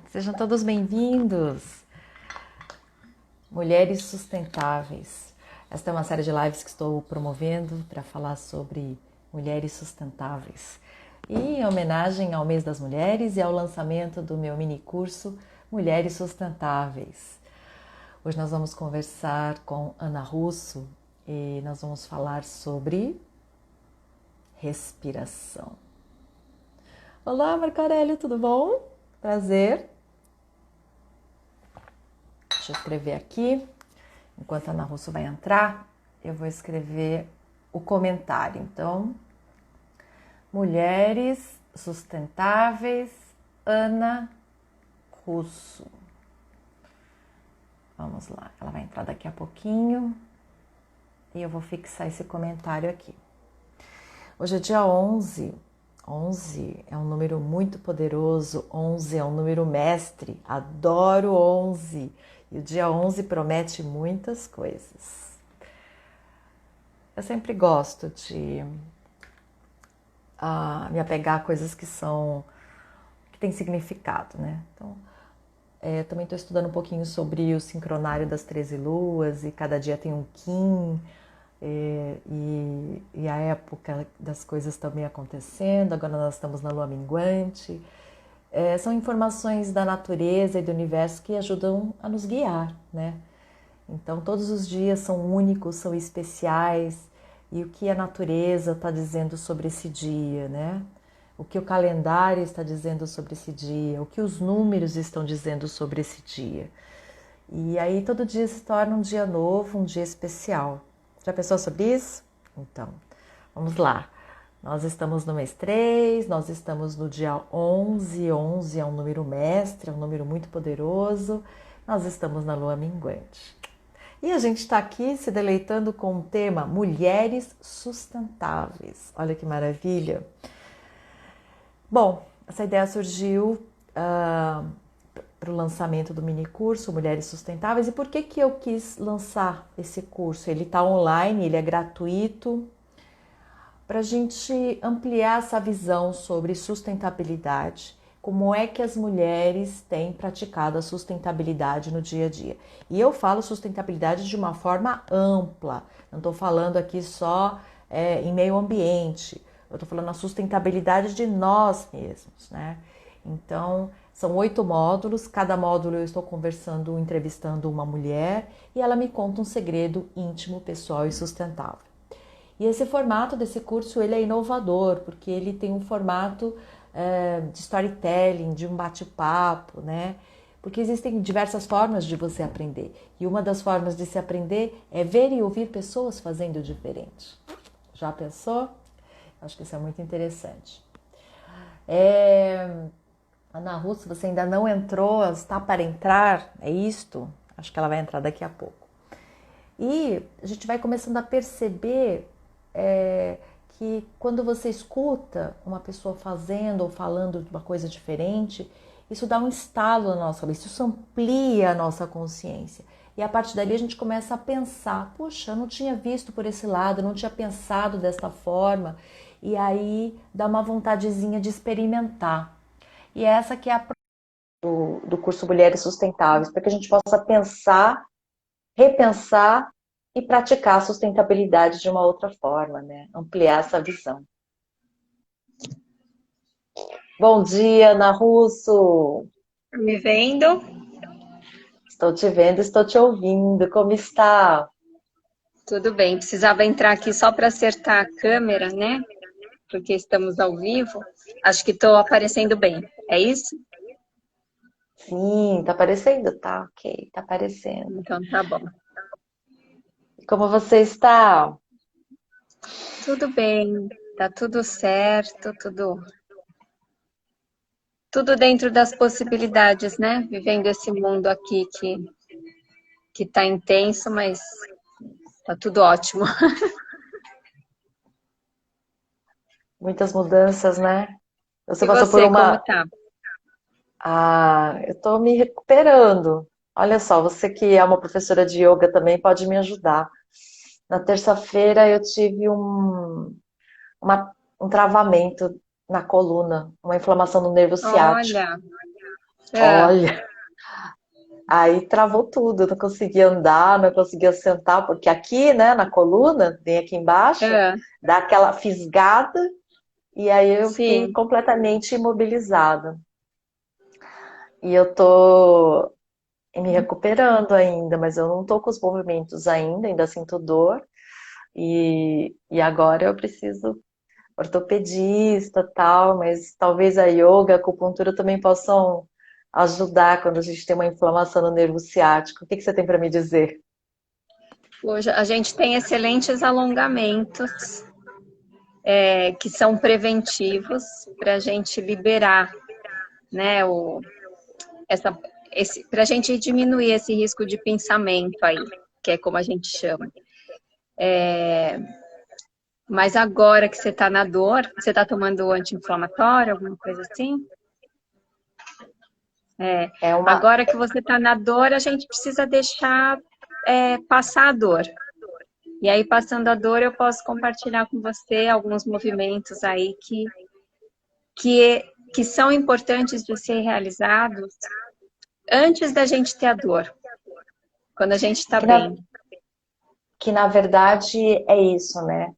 Sejam todos bem-vindos. Mulheres Sustentáveis. Esta é uma série de lives que estou promovendo para falar sobre mulheres sustentáveis. E em homenagem ao Mês das Mulheres e ao lançamento do meu mini curso Mulheres Sustentáveis. Hoje nós vamos conversar com Ana Russo e nós vamos falar sobre respiração. Olá, Marco Aurélio, tudo bom? Prazer. Deixa eu escrever aqui. Enquanto a Ana Russo vai entrar, eu vou escrever o comentário. Então, Mulheres Sustentáveis, Ana Russo. Vamos lá, ela vai entrar daqui a pouquinho e eu vou fixar esse comentário aqui. Hoje é dia 11. 11 é um número muito poderoso, 11 é um número mestre, adoro 11. E o dia 11 promete muitas coisas. Eu sempre gosto de me apegar a coisas que têm significado, né? Então, também estou estudando um pouquinho sobre o sincronário das 13 luas e cada dia tem um Kim e a época das coisas também acontecendo. Agora nós estamos na lua minguante. São informações da natureza e do universo que ajudam a nos guiar, né? Então todos os dias são únicos, são especiais, e o que a natureza está dizendo sobre esse dia, né? O que o calendário está dizendo sobre esse dia, o que os números estão dizendo sobre esse dia. E aí todo dia se torna um dia novo, um dia especial. Já pensou sobre isso? Então, vamos lá. Nós estamos no mês 3, nós estamos no dia 11, 11 é um número mestre, é um número muito poderoso, nós estamos na lua minguante. E a gente está aqui se deleitando com o tema Mulheres Sustentáveis. Olha que maravilha! Bom, essa ideia surgiu para o lançamento do mini curso Mulheres Sustentáveis. E por que eu quis lançar esse curso? Ele está online, ele é gratuito, para a gente ampliar essa visão sobre sustentabilidade, como é que as mulheres têm praticado a sustentabilidade no dia a dia. E eu falo sustentabilidade de uma forma ampla, não estou falando aqui só em meio ambiente, eu estou falando a sustentabilidade de nós mesmos, né? Então, são 8 módulos, cada módulo eu estou conversando, entrevistando uma mulher e ela me conta um segredo íntimo, pessoal e sustentável. E esse formato desse curso ele é inovador, porque ele tem um formato de storytelling, de um bate-papo, né? Porque existem diversas formas de você aprender. E uma das formas de se aprender é ver e ouvir pessoas fazendo diferente. Já pensou? Acho que isso é muito interessante. Ana Russo, você ainda não entrou, está para entrar, é isto? Acho que ela vai entrar daqui a pouco. E a gente vai começando a perceber que quando você escuta uma pessoa fazendo ou falando de uma coisa diferente, isso dá um estalo na nossa cabeça, isso amplia a nossa consciência. E a partir dali a gente começa a pensar, puxa, eu não tinha visto por esse lado, eu não tinha pensado desta forma. E aí dá uma vontadezinha de experimentar. E essa que é a do curso Mulheres Sustentáveis, para que a gente possa pensar, repensar e praticar a sustentabilidade de uma outra forma, né? Ampliar essa visão. Bom dia, Ana Russo. Me vendo? Estou te vendo, estou te ouvindo. Como está? Tudo bem. Precisava entrar aqui só para acertar a câmera, né? Porque estamos ao vivo. Acho que estou aparecendo bem. É isso? Sim, tá aparecendo? Tá, ok, tá aparecendo. Então tá bom. Como você está? Tudo bem. Tá tudo certo, tudo dentro das possibilidades, né? Vivendo esse mundo aqui que tá intenso, mas tá tudo ótimo. Muitas mudanças, né? Você E passou por você, como uma. tá? Eu estou me recuperando. Olha só, você que é uma professora de yoga também pode me ajudar. Na terça-feira eu tive um travamento na coluna, uma inflamação no nervo ciático. Olha. Ah, Olha, aí travou tudo, eu não conseguia andar, não conseguia sentar, porque aqui, né, na coluna, bem aqui embaixo, ah, dá aquela fisgada e aí eu fiquei sim. completamente imobilizada. E eu tô me recuperando ainda, mas eu não tô com os movimentos ainda sinto dor. E agora eu preciso ortopedista, tal, mas talvez a yoga, a acupuntura também possam ajudar quando a gente tem uma inflamação no nervo ciático. O que que você tem para me dizer? Hoje a gente tem excelentes alongamentos, que são preventivos para a gente liberar, né, essa, para a gente diminuir esse risco de pensamento aí, que é como a gente chama. Mas agora que você está na dor, você está tomando anti-inflamatório, alguma coisa assim? É, É uma. agora que você está na dor, a gente precisa deixar passar a dor. E aí, passando a dor, eu posso compartilhar com você alguns movimentos aí que são importantes de ser realizados antes da gente ter a dor, quando a gente está Que na, bem. que na verdade é isso, né?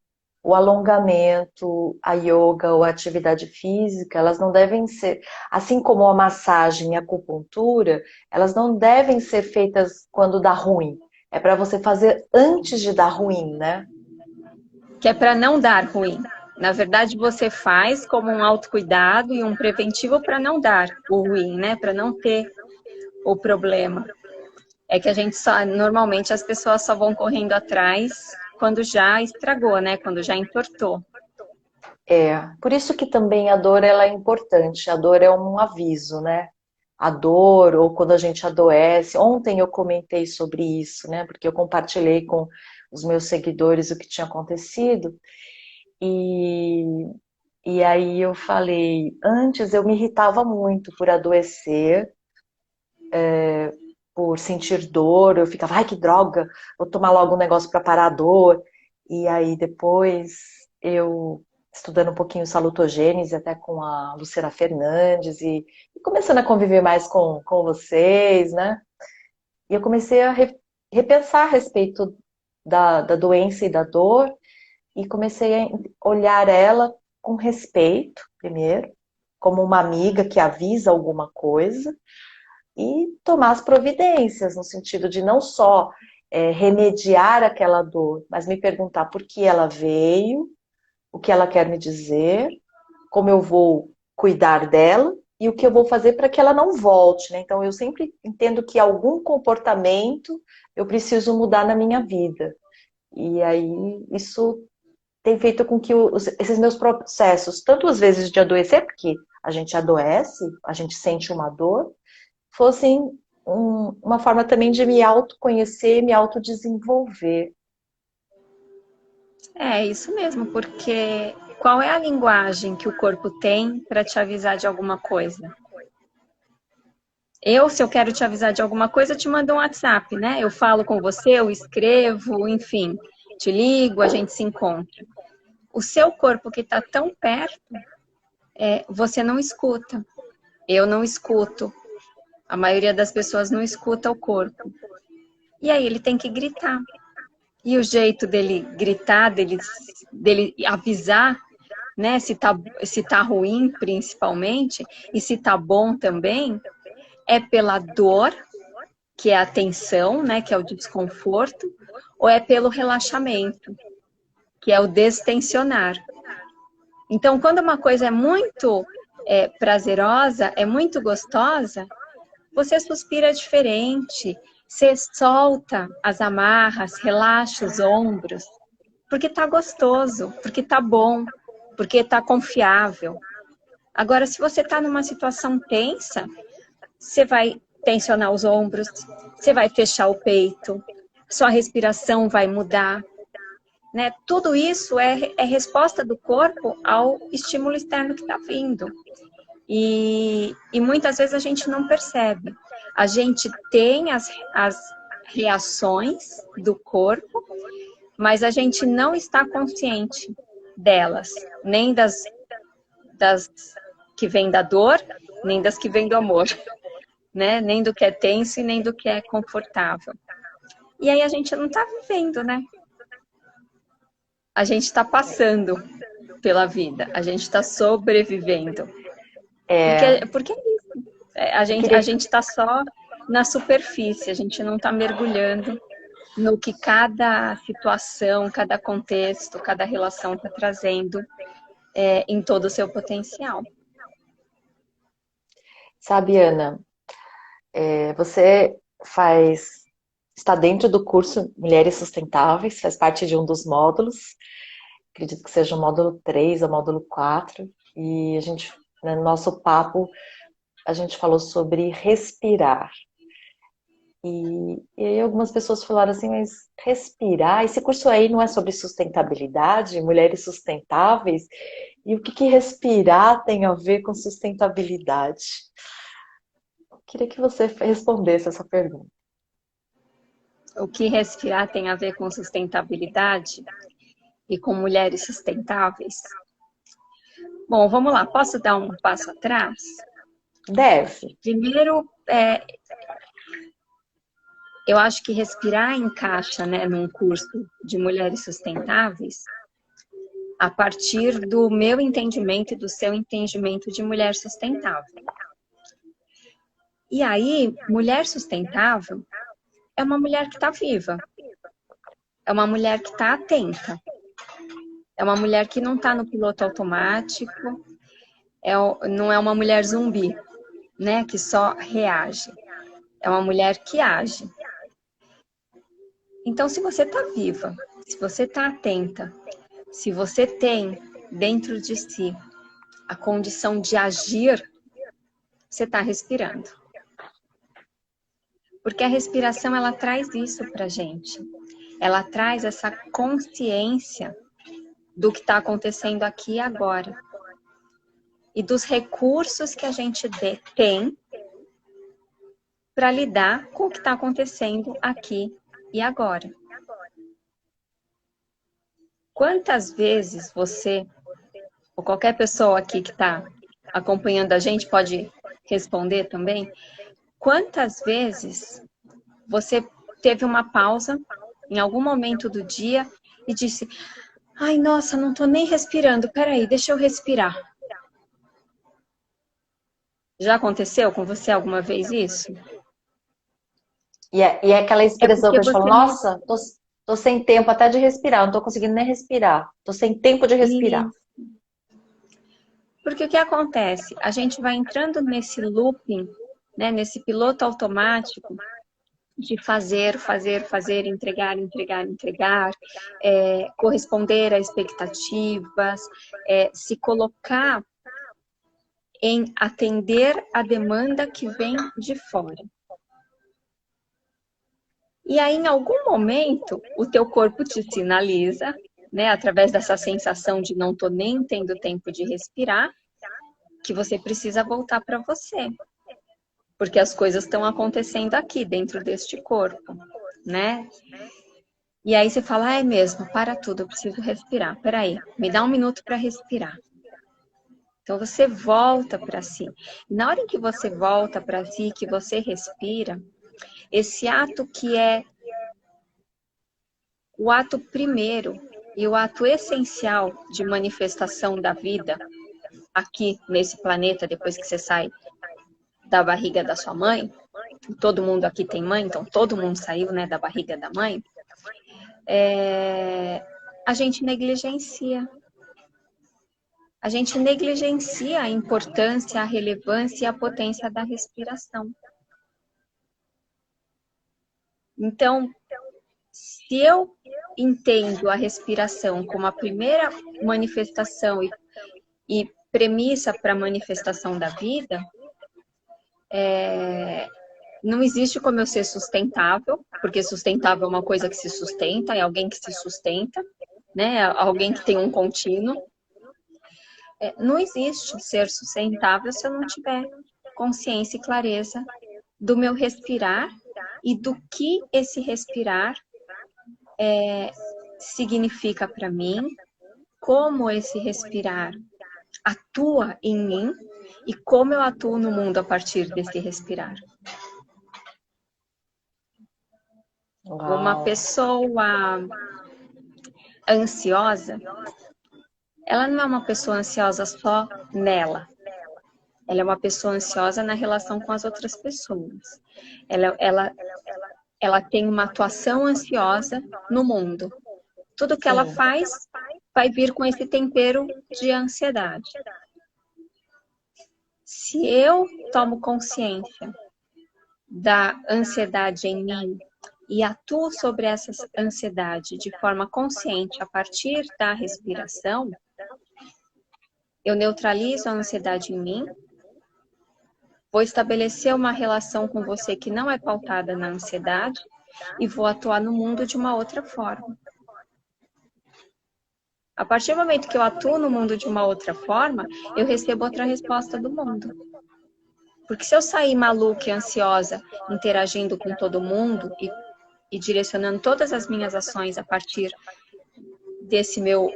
O alongamento, a yoga ou a atividade física, elas não devem ser, assim como a massagem e a acupuntura, elas não devem ser feitas quando dá ruim. É para você fazer antes de dar ruim, né? Que é para não dar ruim. Na verdade, você faz como um autocuidado e um preventivo para não dar o ruim, né? Para não ter o problema. É que a gente só, normalmente as pessoas só vão correndo atrás quando já estragou, né? Quando já entortou. É, por isso que também a dor ela é importante. A dor é um aviso, né? A dor ou quando a gente adoece. Ontem eu comentei sobre isso, né? Porque eu compartilhei com os meus seguidores o que tinha acontecido e e aí eu falei, antes eu me irritava muito por adoecer, por sentir dor, eu ficava, ai que droga, vou tomar logo um negócio para parar a dor. E aí depois eu estudando um pouquinho salutogênese até com a Luciana Fernandes e começando a conviver mais com vocês, né? E eu comecei a repensar a respeito da doença e da dor e comecei a olhar ela com respeito, primeiro, como uma amiga que avisa alguma coisa, e tomar as providências, no sentido de não só remediar aquela dor, mas me perguntar por que ela veio, o que ela quer me dizer, como eu vou cuidar dela e o que eu vou fazer para que ela não volte, né? Então eu sempre entendo que algum comportamento eu preciso mudar na minha vida. E aí isso tem feito com que esses meus processos, tanto às vezes de adoecer, porque a gente adoece, a gente sente uma dor, fossem uma forma também de me autoconhecer, me autodesenvolver. É isso mesmo, porque qual é a linguagem que o corpo tem para te avisar de alguma coisa? Eu, se eu quero te avisar de alguma coisa, eu te mando um WhatsApp, né? Eu falo com você, eu escrevo, enfim, te ligo, a gente se encontra. O seu corpo que está tão perto, você não escuta. Eu não escuto. A maioria das pessoas não escuta o corpo. E aí ele tem que gritar. E o jeito dele gritar, dele avisar, né, se tá ruim, principalmente, e se tá bom também, é pela dor, que é a tensão, né, que é o desconforto, ou é pelo relaxamento, que é o destensionar. Então, quando uma coisa é muito prazerosa, é muito gostosa, você suspira diferente, você solta as amarras, relaxa os ombros, porque tá gostoso, porque tá bom, porque tá confiável. Agora, se você tá numa situação tensa, você vai tensionar os ombros, você vai fechar o peito, sua respiração vai mudar, né? Tudo isso é resposta do corpo ao estímulo externo que está vindo. E muitas vezes a gente não percebe. A gente tem as reações do corpo, mas a gente não está consciente delas, nem das que vêm da dor, nem das que vêm do amor. né? Nem do que é tenso e nem do que é confortável. E aí a gente não está vivendo, né? A gente está passando pela vida, a gente está sobrevivendo. Porque é isso. A gente está só na superfície, a gente não está mergulhando no que cada situação, cada contexto, cada relação está trazendo em todo o seu potencial. Sabe, Ana, você está dentro do curso Mulheres Sustentáveis, faz parte de um dos módulos, acredito que seja o módulo 3 ou módulo 4, e a gente, né, no nosso papo, a gente falou sobre respirar. E aí algumas pessoas falaram assim, mas respirar, esse curso aí não é sobre sustentabilidade, mulheres sustentáveis? E o que respirar tem a ver com sustentabilidade? Eu queria que você respondesse essa pergunta. O que respirar tem a ver com sustentabilidade e com mulheres sustentáveis? Bom, vamos lá. Posso dar um passo atrás? Deve. Primeiro, eu acho que respirar encaixa, né, num curso de mulheres sustentáveis a partir do meu entendimento e do seu entendimento de mulher sustentável. E aí, mulher sustentável é uma mulher que está viva, é uma mulher que está atenta, é uma mulher que não está no piloto automático, não é uma mulher zumbi, né, que só reage, é uma mulher que age. Então, se você está viva, se você está atenta, se você tem dentro de si a condição de agir, você está respirando. Porque a respiração, ela traz isso para gente. Ela traz essa consciência do que está acontecendo aqui e agora. E dos recursos que a gente tem para lidar com o que está acontecendo aqui e agora. Quantas vezes você, ou qualquer pessoa aqui que está acompanhando a gente, pode responder também, quantas vezes você teve uma pausa em algum momento do dia e disse: ai, nossa, não tô nem respirando, peraí, deixa eu respirar. Já aconteceu com você alguma vez isso? E é aquela expressão que a gente fala, você nossa, tô sem tempo até de respirar, não tô conseguindo nem respirar, tô sem tempo de respirar. Porque o que acontece? A gente vai entrando nesse looping, né, nesse piloto automático de fazer, entregar, corresponder a expectativas, se colocar em atender a demanda que vem de fora. E aí, em algum momento, o teu corpo te sinaliza, né, através dessa sensação de não tô nem tendo tempo de respirar, que você precisa voltar para você. Porque as coisas estão acontecendo aqui, dentro deste corpo, né? E aí você fala, é mesmo, para tudo, eu preciso respirar. Peraí, me dá um minuto para respirar. Então você volta para si. E na hora em que você volta para si, que você respira, esse ato que é o ato primeiro e o ato essencial de manifestação da vida aqui nesse planeta, depois que você sai da barriga da sua mãe, todo mundo aqui tem mãe, então todo mundo saiu, né, da barriga da mãe, a gente negligencia. A gente negligencia a importância, a relevância e a potência da respiração. Então, se eu entendo a respiração como a primeira manifestação e premissa para a manifestação da vida, não existe como eu ser sustentável, porque sustentável é uma coisa que se sustenta, é alguém que se sustenta, né? Alguém que tem um contínuo. Não existe ser sustentável se eu não tiver consciência e clareza do meu respirar e do que esse respirar significa para mim, como esse respirar atua em mim e como eu atuo no mundo a partir desse respirar. Uma Uau. pessoa ansiosa, ela não é uma pessoa ansiosa só nela. Ela é uma pessoa ansiosa na relação com as outras pessoas. Ela, ela, ela tem uma atuação ansiosa no mundo. Tudo que ela Sim. faz vai vir com esse tempero de ansiedade. Se eu tomo consciência da ansiedade em mim e atuo sobre essa ansiedade de forma consciente a partir da respiração, eu neutralizo a ansiedade em mim, vou estabelecer uma relação com você que não é pautada na ansiedade e vou atuar no mundo de uma outra forma. A partir do momento que eu atuo no mundo de uma outra forma, eu recebo outra resposta do mundo. Porque se eu sair maluca e ansiosa, interagindo com todo mundo e direcionando todas as minhas ações a partir desse meu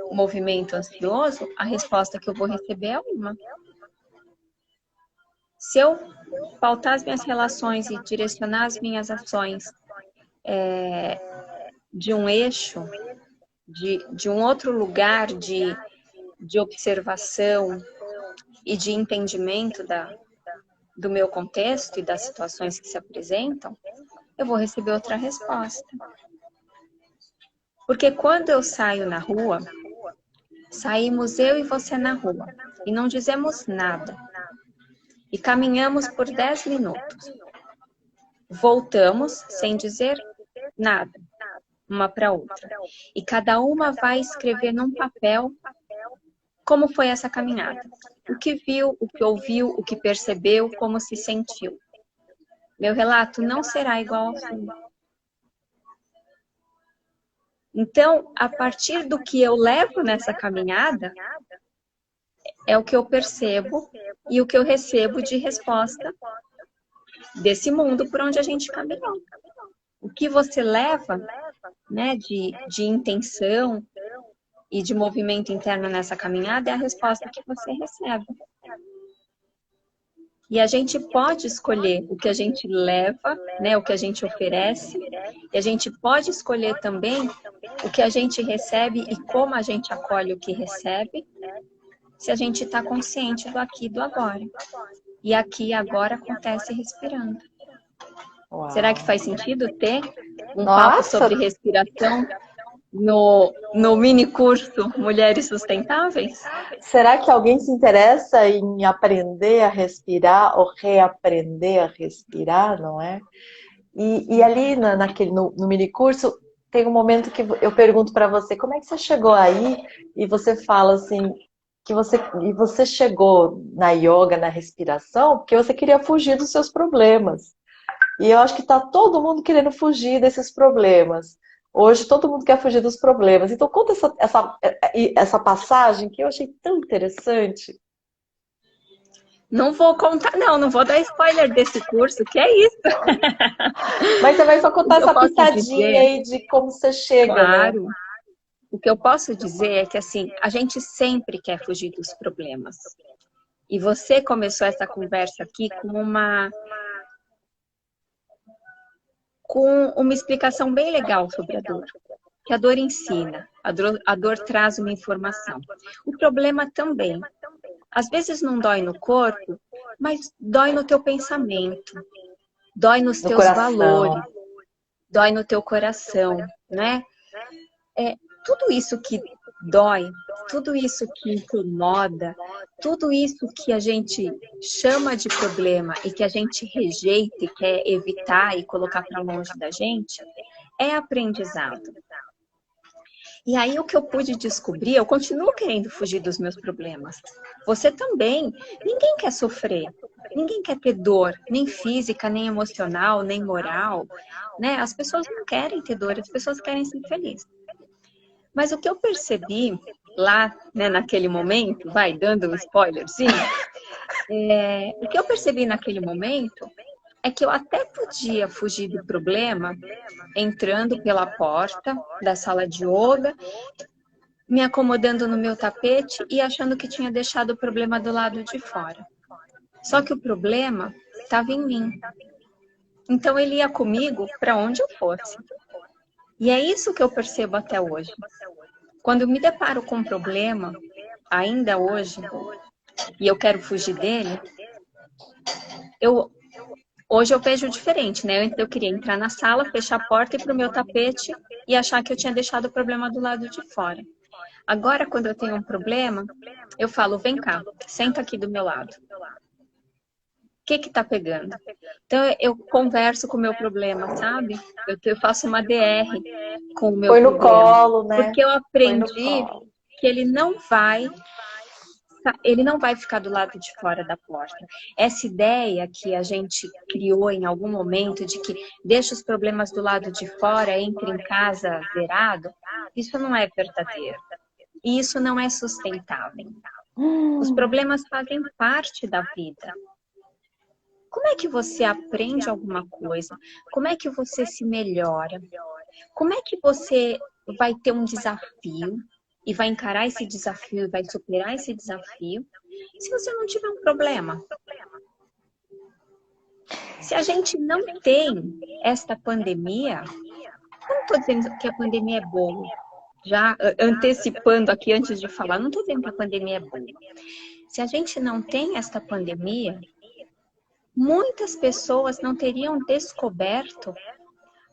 movimento ansioso, a resposta que eu vou receber é uma. Se eu pautar as minhas relações e direcionar as minhas ações de um eixo, de um outro lugar de observação e de entendimento do meu contexto e das situações que se apresentam, eu vou receber outra resposta. Porque quando eu saio na rua, saímos eu e você na rua e não dizemos nada. E caminhamos por 10 minutos. Voltamos sem dizer nada, uma para outra. E cada uma vai escrever num papel como foi essa caminhada. O que viu, o que ouviu, o que percebeu, como se sentiu. Meu relato não será igual ao seu. Então, a partir do que eu levo nessa caminhada, é o que eu percebo e o que eu recebo de resposta desse mundo por onde a gente caminhou. O que você leva, né, de intenção e de movimento interno nessa caminhada é a resposta que você recebe. E a gente pode escolher o que a gente leva, né, o que a gente oferece, e a gente pode escolher também o que a gente recebe e como a gente acolhe o que recebe, se a gente está consciente do aqui e do agora. E aqui e agora acontece respirando. Uau. Será que faz sentido ter um Nossa! papo sobre respiração no mini curso Mulheres Sustentáveis? Será que alguém se interessa em aprender a respirar ou reaprender a respirar, não é? E ali no mini curso tem um momento que eu pergunto para você como é que você chegou aí e você fala assim que você chegou na yoga, na respiração, porque você queria fugir dos seus problemas. E eu acho que está todo mundo querendo fugir desses problemas. Hoje todo mundo quer fugir dos problemas. Então conta essa passagem que eu achei tão interessante. Não vou contar, não vou dar spoiler desse curso, que é isso. Mas você vai só contar essa pitadinha dizer, aí de como você chega, claro, né? O que eu posso dizer é que, assim, a gente sempre quer fugir dos problemas. E você começou essa conversa aqui com uma explicação bem legal sobre a dor. Que a dor ensina, a dor traz uma informação. O problema também. Às vezes não dói no corpo, mas dói no teu pensamento, dói nos No teus coração. valores, dói no teu coração, né? Tudo isso que dói, tudo isso que incomoda, tudo isso que a gente chama de problema e que a gente rejeita e quer evitar e colocar para longe da gente, é aprendizado. E aí o que eu pude descobrir, eu continuo querendo fugir dos meus problemas. Você também. Ninguém quer sofrer. Ninguém quer ter dor, nem física, nem emocional, nem moral, né? As pessoas não querem ter dor, as pessoas querem ser felizes. Mas o que eu percebi lá, né, naquele momento, vai dando um spoilerzinho, o que eu percebi naquele momento é que eu até podia fugir do problema entrando pela porta da sala de yoga, me acomodando no meu tapete e achando que tinha deixado o problema do lado de fora. Só que o problema estava em mim. Então ele ia comigo para onde eu fosse. E é isso que eu percebo até hoje. Quando eu me deparo com um problema, ainda hoje, e eu quero fugir dele, hoje eu vejo diferente, né? Antes eu queria entrar na sala, fechar a porta e ir pro meu tapete e achar que eu tinha deixado o problema do lado de fora. Agora, quando eu tenho um problema, eu falo, vem cá, senta aqui do meu lado. O que que tá pegando? Então, eu converso com o meu problema, sabe? Eu faço uma DR com o meu Põe no problema. colo, né? Porque eu Põe no aprendi colo. que ele não vai ficar do lado de fora da porta. Essa ideia que a gente criou em algum momento de que deixa os problemas do lado de fora, entra em casa zerado, isso não é verdadeiro. E isso não é sustentável. Os problemas fazem parte da vida. Como é que você aprende alguma coisa? Como é que você se melhora? Como é que você vai ter um desafio e vai encarar esse desafio e vai superar esse desafio se você não tiver um problema? Se a gente não tem esta pandemia, eu não estou dizendo que a pandemia é boa. Já antecipando aqui antes de falar, não estou dizendo que a pandemia é boa. Se a gente não tem esta pandemia, muitas pessoas não teriam descoberto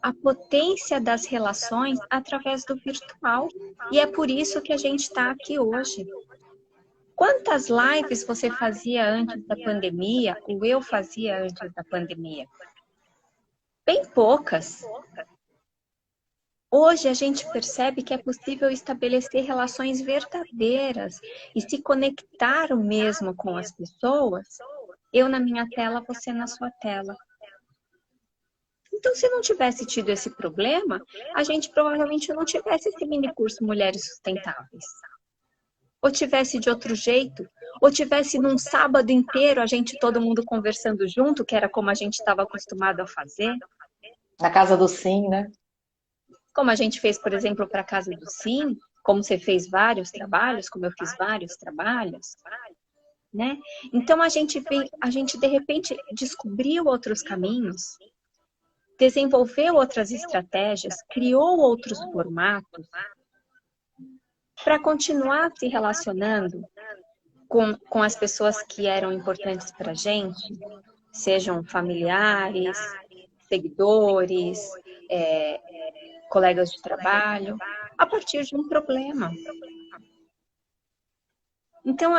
a potência das relações através do virtual. E é por isso que a gente está aqui hoje. Quantas lives você fazia antes da pandemia, ou eu fazia antes da pandemia? Bem poucas. Hoje a gente percebe que é possível estabelecer relações verdadeiras e se conectar mesmo com as pessoas, eu na minha tela, você na sua tela. Então, se não tivesse tido esse problema, a gente provavelmente não tivesse esse mini curso Mulheres Sustentáveis. Ou tivesse de outro jeito, ou tivesse num sábado inteiro a gente todo mundo conversando junto, que era como a gente estava acostumado a fazer. Na casa do Sim, né? Como a gente fez, por exemplo, para a Casa do Sim, como você fez vários trabalhos, como eu fiz vários trabalhos, né? Então a gente de repente descobriu outros caminhos, desenvolveu outras estratégias, criou outros formatos para continuar se relacionando com as pessoas que eram importantes para a gente, sejam familiares, seguidores, colegas de trabalho, a partir de um problema. Então,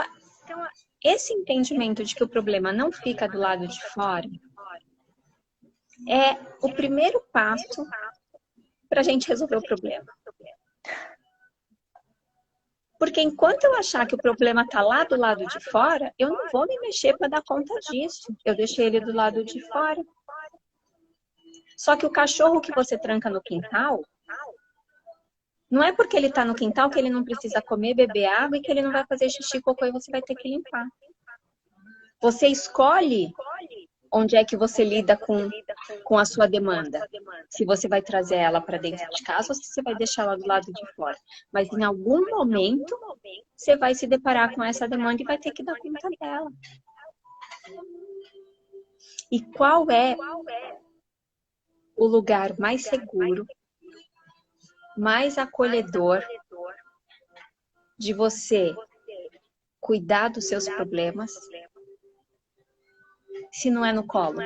esse entendimento de que o problema não fica do lado de fora é o primeiro passo para a gente resolver o problema. Porque enquanto eu achar que o problema está lá do lado de fora, eu não vou me mexer para dar conta disso. Eu deixei ele do lado de fora. Só que o cachorro que você tranca no quintal, não é porque ele está no quintal que ele não precisa comer, beber água e que ele não vai fazer xixi, cocô e você vai ter que limpar. Você escolhe onde é que você lida com a sua demanda. Se você vai trazer ela para dentro de casa ou se você vai deixar ela do lado de fora. Mas em algum momento, você vai se deparar com essa demanda e vai ter que dar conta dela. E qual é o lugar mais seguro, mais acolhedor de você cuidar dos seus problemas, se não é no colo?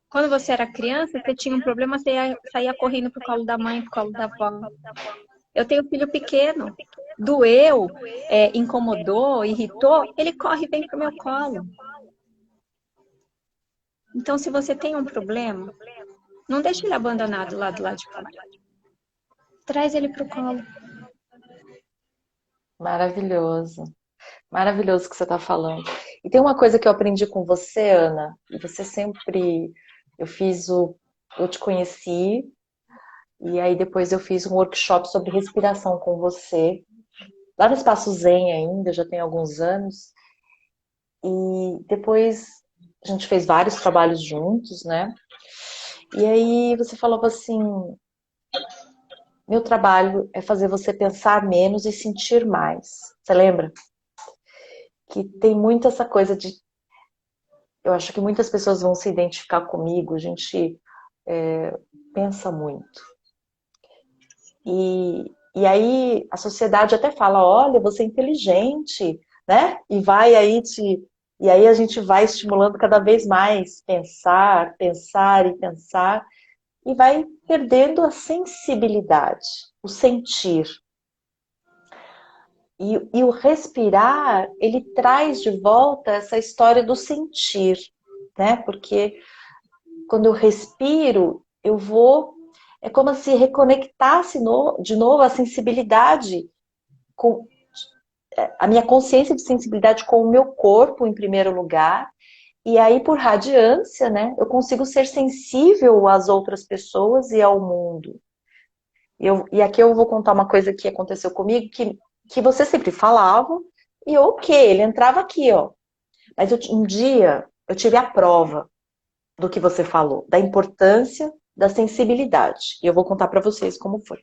Quando você era criança, você tinha um problema, você saía correndo pro colo da mãe, pro colo da avó. Eu tenho filho pequeno, doeu, incomodou, irritou, ele corre e vem pro meu colo. Então, se você tem um problema, não deixe ele abandonado lá do lado de fora. Traz ele pro colo. Maravilhoso. Maravilhoso o que você está falando. E tem uma coisa que eu aprendi com você, Ana, e você sempre. Eu te conheci, e aí depois eu fiz um workshop sobre respiração com você, lá no Espaço Zen ainda, já tem alguns anos. E depois a gente fez vários trabalhos juntos, né? E aí você falava assim: meu trabalho é fazer você pensar menos e sentir mais. Você lembra? Que tem muito essa coisa de eu acho que muitas pessoas vão se identificar comigo, a gente pensa muito. E aí a sociedade até fala, olha, você é inteligente, né? E aí a gente vai estimulando cada vez mais pensar, pensar e pensar, e vai perdendo a sensibilidade, o sentir. E o respirar, ele traz de volta essa história do sentir, né? Porque quando eu respiro, eu vou. É como se reconectasse de novo a sensibilidade, com a minha consciência de sensibilidade com o meu corpo, em primeiro lugar. E aí, por radiância, né, eu consigo ser sensível às outras pessoas e ao mundo. E aqui eu vou contar uma coisa que aconteceu comigo, que você sempre falava, e ok, ele entrava aqui, ó. Mas um dia eu tive a prova do que você falou, da importância da sensibilidade. E eu vou contar para vocês como foi.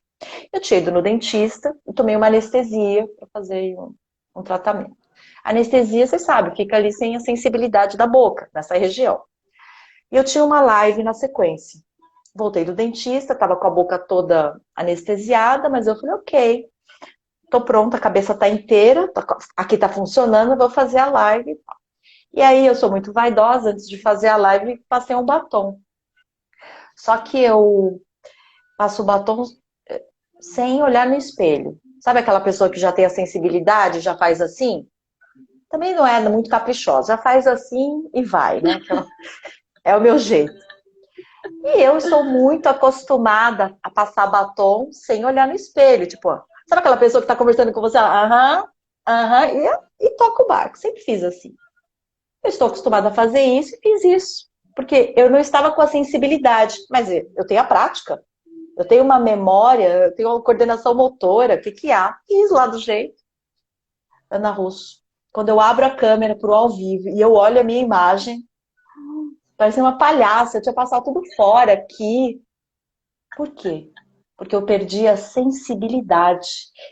Eu tinha ido no dentista e tomei uma anestesia para fazer um tratamento. A anestesia, você sabe, fica ali sem a sensibilidade da boca, nessa região. E eu tinha uma live na sequência. Voltei do dentista, estava com a boca toda anestesiada, mas eu falei, ok, tô pronta, a cabeça tá inteira, aqui tá funcionando, vou fazer a live. E aí eu sou muito vaidosa, antes de fazer a live, passei um batom. Só que eu passo o batom sem olhar no espelho. Sabe aquela pessoa que já tem a sensibilidade, já faz assim? Também não é muito caprichosa, já faz assim e vai, né? É o meu jeito. E eu estou muito acostumada a passar batom sem olhar no espelho. Tipo, sabe aquela pessoa que está conversando com você? Aham, aham, e toca o barco. Sempre fiz assim. Eu estou acostumada a fazer isso e fiz isso. Porque eu não estava com a sensibilidade. Mas eu tenho a prática. Eu tenho uma memória, eu tenho uma coordenação motora. O que que há? Fiz lá do jeito. Ana Russo. Quando eu abro a câmera para o ao vivo e eu olho a minha imagem, parece uma palhaça. Eu tinha passado tudo fora aqui. Por quê? Porque eu perdi a sensibilidade.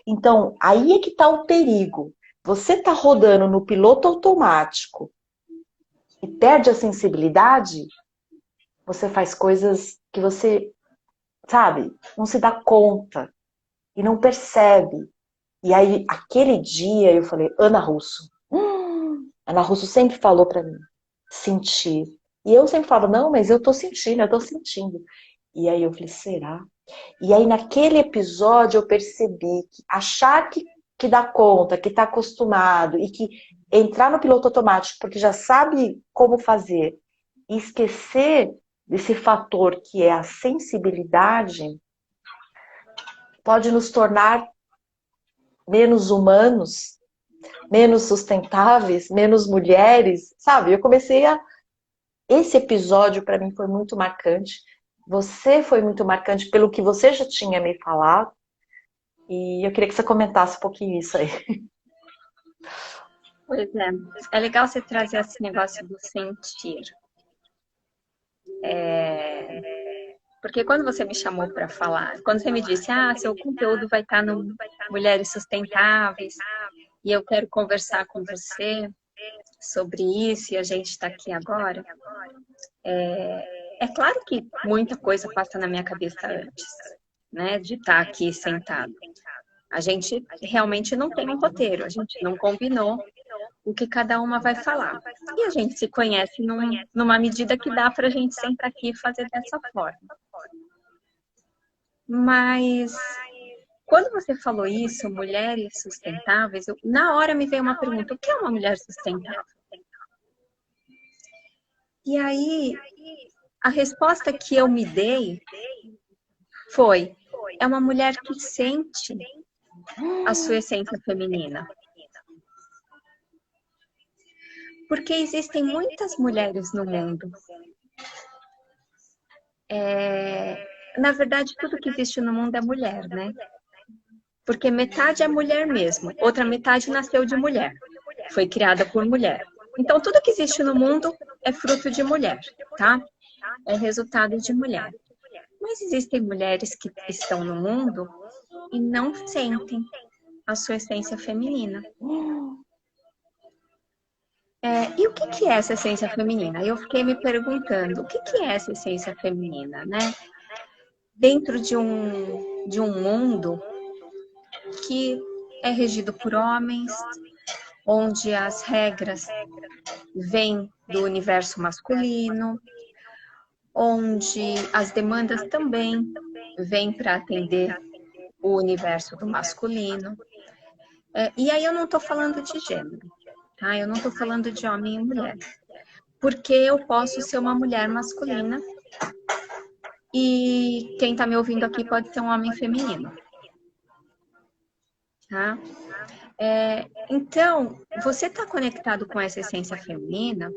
Então, aí é que está o perigo. Você está rodando no piloto automático e perde a sensibilidade, você faz coisas que você, sabe, não se dá conta e não percebe. E aí, aquele dia, eu falei, Ana Russo. Ana Russo sempre falou para mim, sentir. E eu sempre falo, não, mas eu tô sentindo, eu tô sentindo. E aí eu falei, será? E aí naquele episódio eu percebi que achar que dá conta, que está acostumado e que entrar no piloto automático porque já sabe como fazer e esquecer desse fator que é a sensibilidade pode nos tornar menos humanos, menos sustentáveis, menos mulheres, sabe? Eu comecei a... Esse episódio para mim foi muito marcante. Você foi muito marcante pelo que você já tinha me falado. E eu queria que você comentasse um pouquinho isso aí. Pois é. É legal você trazer esse negócio do sentir. Porque quando você me chamou para falar, quando você me disse, seu conteúdo vai estar no Mulheres Sustentáveis, e eu quero conversar com você sobre isso, e a gente está aqui agora, é claro que muita coisa passa na minha cabeça antes, né, de estar aqui sentado. A gente realmente não tem um roteiro, a gente não combinou o que cada uma vai falar. E a gente se conhece numa medida que dá para a gente sentar aqui e fazer dessa forma. Mas quando você falou isso, mulheres sustentáveis, na hora me veio uma pergunta: o que é uma mulher sustentável? E aí, a resposta que eu me dei foi: é uma mulher que sente a sua essência feminina. Porque existem muitas mulheres no mundo. Na verdade, tudo que existe no mundo é mulher, né? Porque metade é mulher mesmo, outra metade nasceu de mulher, foi criada por mulher. Então, tudo que existe no mundo é fruto de mulher, tá? É resultado de mulher. Mas existem mulheres que estão no mundo e não sentem a sua essência feminina. E o que que é essa essência feminina? Eu fiquei me perguntando, o que que é essa essência feminina, né? Dentro de um mundo que é regido por homens, onde as regras vêm do universo masculino, onde as demandas também vêm para atender o universo do masculino. E aí eu não estou falando de gênero, tá? Eu não estou falando de homem e mulher. Porque eu posso ser uma mulher masculina e quem está me ouvindo aqui pode ser um homem feminino, tá? Então, você está conectado com essa essência feminina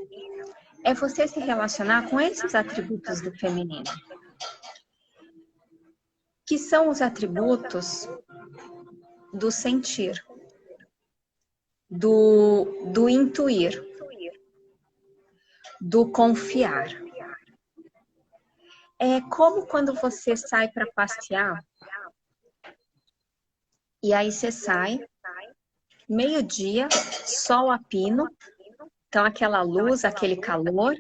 é você se relacionar com esses atributos do feminino, que são os atributos do sentir, do intuir, do confiar. É como quando você sai para passear, e aí você sai, meio-dia, sol a pino, então aquela luz, aquele calor,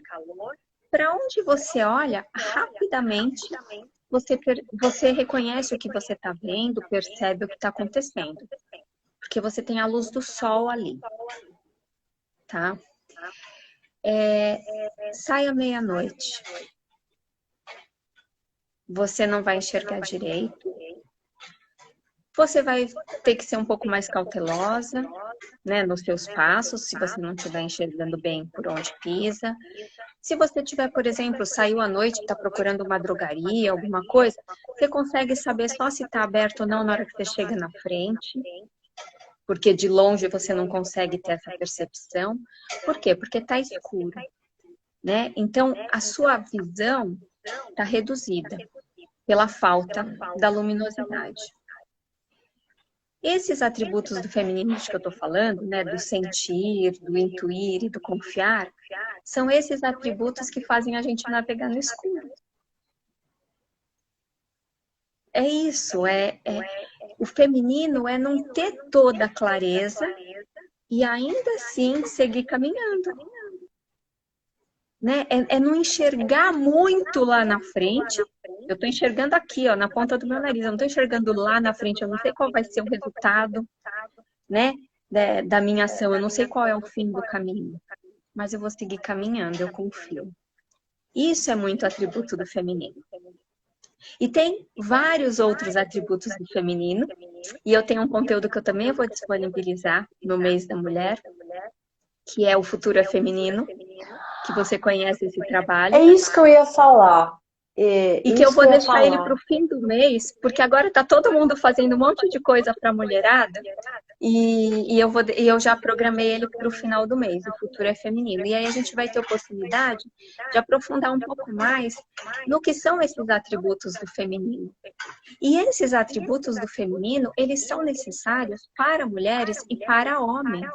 para onde você olha, rapidamente você reconhece o que você está vendo, percebe o que está acontecendo. Porque você tem a luz do sol ali, tá? Sai à meia-noite. Você não vai enxergar direito. Você vai ter que ser um pouco mais cautelosa, né, nos seus passos, se você não estiver enxergando bem por onde pisa. Se você tiver, por exemplo, saiu à noite e está procurando uma drogaria, alguma coisa, você consegue saber só se está aberto ou não na hora que você chega na frente, porque de longe você não consegue ter essa percepção. Por quê? Porque está escuro, né? Então, a sua visão está reduzida pela falta da luminosidade. Esses atributos do feminino que eu estou falando, né, do sentir, do intuir e do confiar, são esses atributos que fazem a gente navegar no escuro. É isso, o feminino é não ter toda a clareza e ainda assim seguir caminhando. Né? É não enxergar muito lá na frente. Eu estou enxergando aqui, ó, na ponta do meu nariz. Eu não estou enxergando lá na frente. Eu não sei qual vai ser o resultado, né, da minha ação. Eu não sei qual é o fim do caminho. Mas eu vou seguir caminhando, eu confio. Isso é muito atributo do feminino. E tem vários outros atributos do feminino. E eu tenho um conteúdo que eu também vou disponibilizar no mês da mulher, que é o Futuro é Feminino, que você conhece esse trabalho. É isso que eu ia falar. E que eu vou deixar ele para o fim do mês, porque agora está todo mundo fazendo um monte de coisa para a mulherada, e eu já programei ele para o final do mês, o Futuro é Feminino. E aí a gente vai ter oportunidade de aprofundar um pouco mais no que são esses atributos do feminino. E esses atributos do feminino, eles são necessários para mulheres e para homens.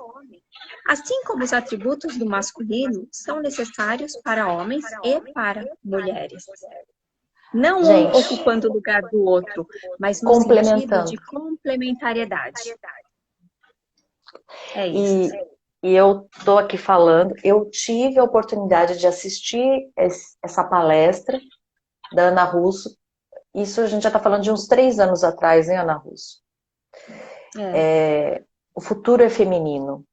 Assim como os atributos do masculino são necessários para homens e para mulheres. Não um ocupando o lugar do outro, mas no sentido de complementariedade. É isso. E eu estou aqui falando, eu tive a oportunidade de assistir essa palestra da Ana Russo. Isso a gente já está falando de uns 3 anos atrás, hein, Ana Russo? O futuro é feminino.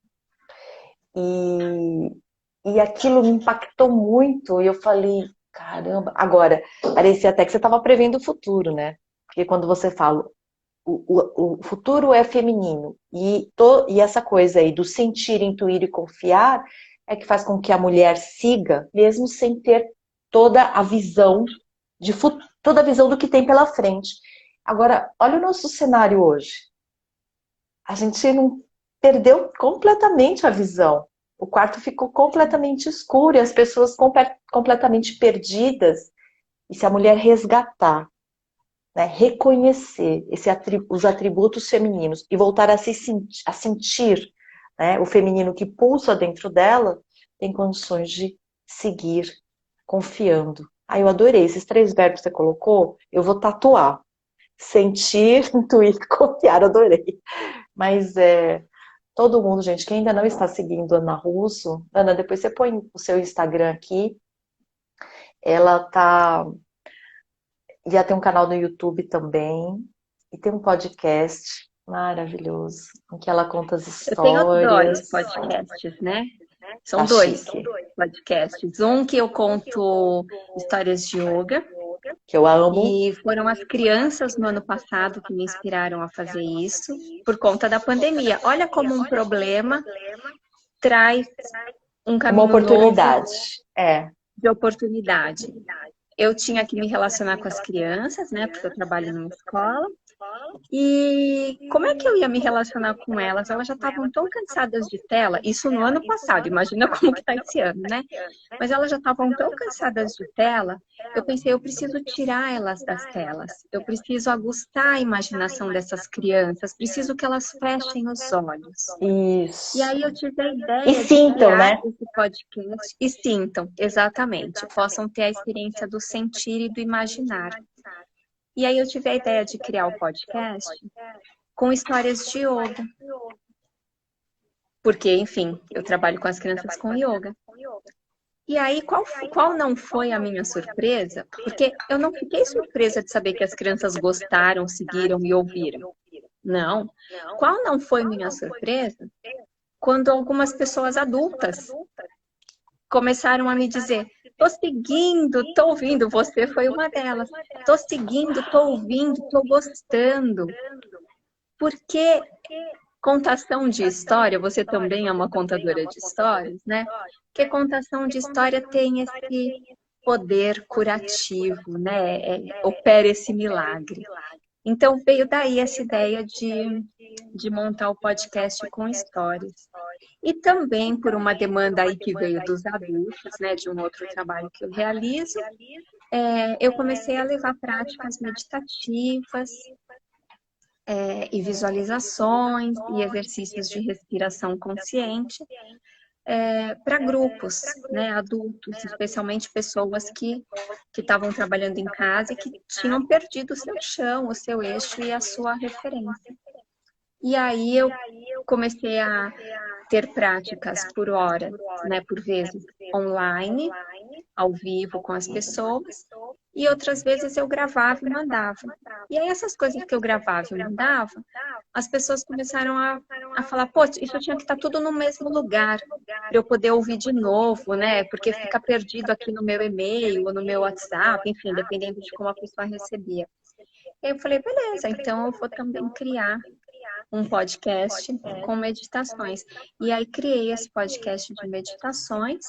E aquilo me impactou muito. E eu falei, caramba. Agora, parecia até que você estava prevendo o futuro, né? Porque quando você fala o futuro é feminino. E essa coisa aí do sentir, intuir e confiar é que faz com que a mulher siga, mesmo sem ter toda a visão toda a visão do que tem pela frente. Agora, olha o nosso cenário hoje. A gente não perdeu completamente a visão. O quarto ficou completamente escuro e as pessoas completamente perdidas. E se a mulher resgatar, né, reconhecer os atributos femininos e voltar a sentir, né, o feminino que pulsa dentro dela, tem condições de seguir confiando. Eu adorei esses 3 verbos que você colocou, eu vou tatuar. Sentir, intuir, confiar, adorei. Mas todo mundo, gente, quem ainda não está seguindo Ana Russo, Ana, depois você põe o seu Instagram aqui. Ela tá, já tem um canal no YouTube também e tem um podcast maravilhoso em que ela conta as Eu tenho dois histórias. podcasts, né? Tá São dois chique, podcasts. Um que eu conto histórias de yoga, que eu amo. e foram as crianças no ano passado que me inspiraram a fazer isso, por conta da pandemia. Olha como um problema traz um Uma caminho novo oportunidade. É. de oportunidade. Eu tinha que me relacionar com as crianças, né? Porque eu trabalho numa escola. E como é que eu ia me relacionar com elas? Elas já estavam tão cansadas de tela, isso no ano passado, imagina como que está esse ano, né? Mas elas já estavam tão cansadas de tela, eu pensei, eu preciso tirar elas das telas, eu preciso aguçar a imaginação dessas crianças, preciso que elas fechem os olhos. E Isso. aí eu tive a E ideia de sintam, criar né? esse podcast e sintam, exatamente, possam ter a experiência do sentir e do imaginar. E aí eu tive a ideia de criar o podcast com histórias de yoga. Porque, enfim, eu trabalho com as crianças com yoga. E aí, qual não foi a minha surpresa? Porque eu não fiquei surpresa de saber que as crianças gostaram, seguiram e ouviram. Não. Qual não foi minha surpresa? Quando algumas pessoas adultas começaram a me dizer: tô seguindo, tô ouvindo, você foi uma delas. Tô seguindo, tô ouvindo, tô gostando. Porque contação de história, você também é uma contadora de histórias, né? Porque contação de história tem esse poder curativo, né? Opera esse milagre. Então veio daí essa ideia de montar o podcast com histórias. E também por uma demanda aí que veio dos adultos, né? De um outro trabalho que eu realizo, eu comecei a levar práticas meditativas, e visualizações e exercícios de respiração consciente para grupos, né, adultos, especialmente pessoas que estavam trabalhando em casa e que tinham perdido o seu chão, o seu eixo e a sua referência. E aí eu comecei a ter práticas por hora, né, por vezes online, ao vivo com as pessoas, e outras vezes eu gravava e mandava. E aí essas coisas que eu gravava e mandava, as pessoas começaram a falar, pô, isso tinha que estar tudo no mesmo lugar, para eu poder ouvir de novo, né? Porque fica perdido aqui no meu e-mail ou no meu WhatsApp, enfim, dependendo de como a pessoa recebia. E aí eu falei, beleza, então eu vou também criar um podcast com meditações. E aí criei esse podcast de meditações.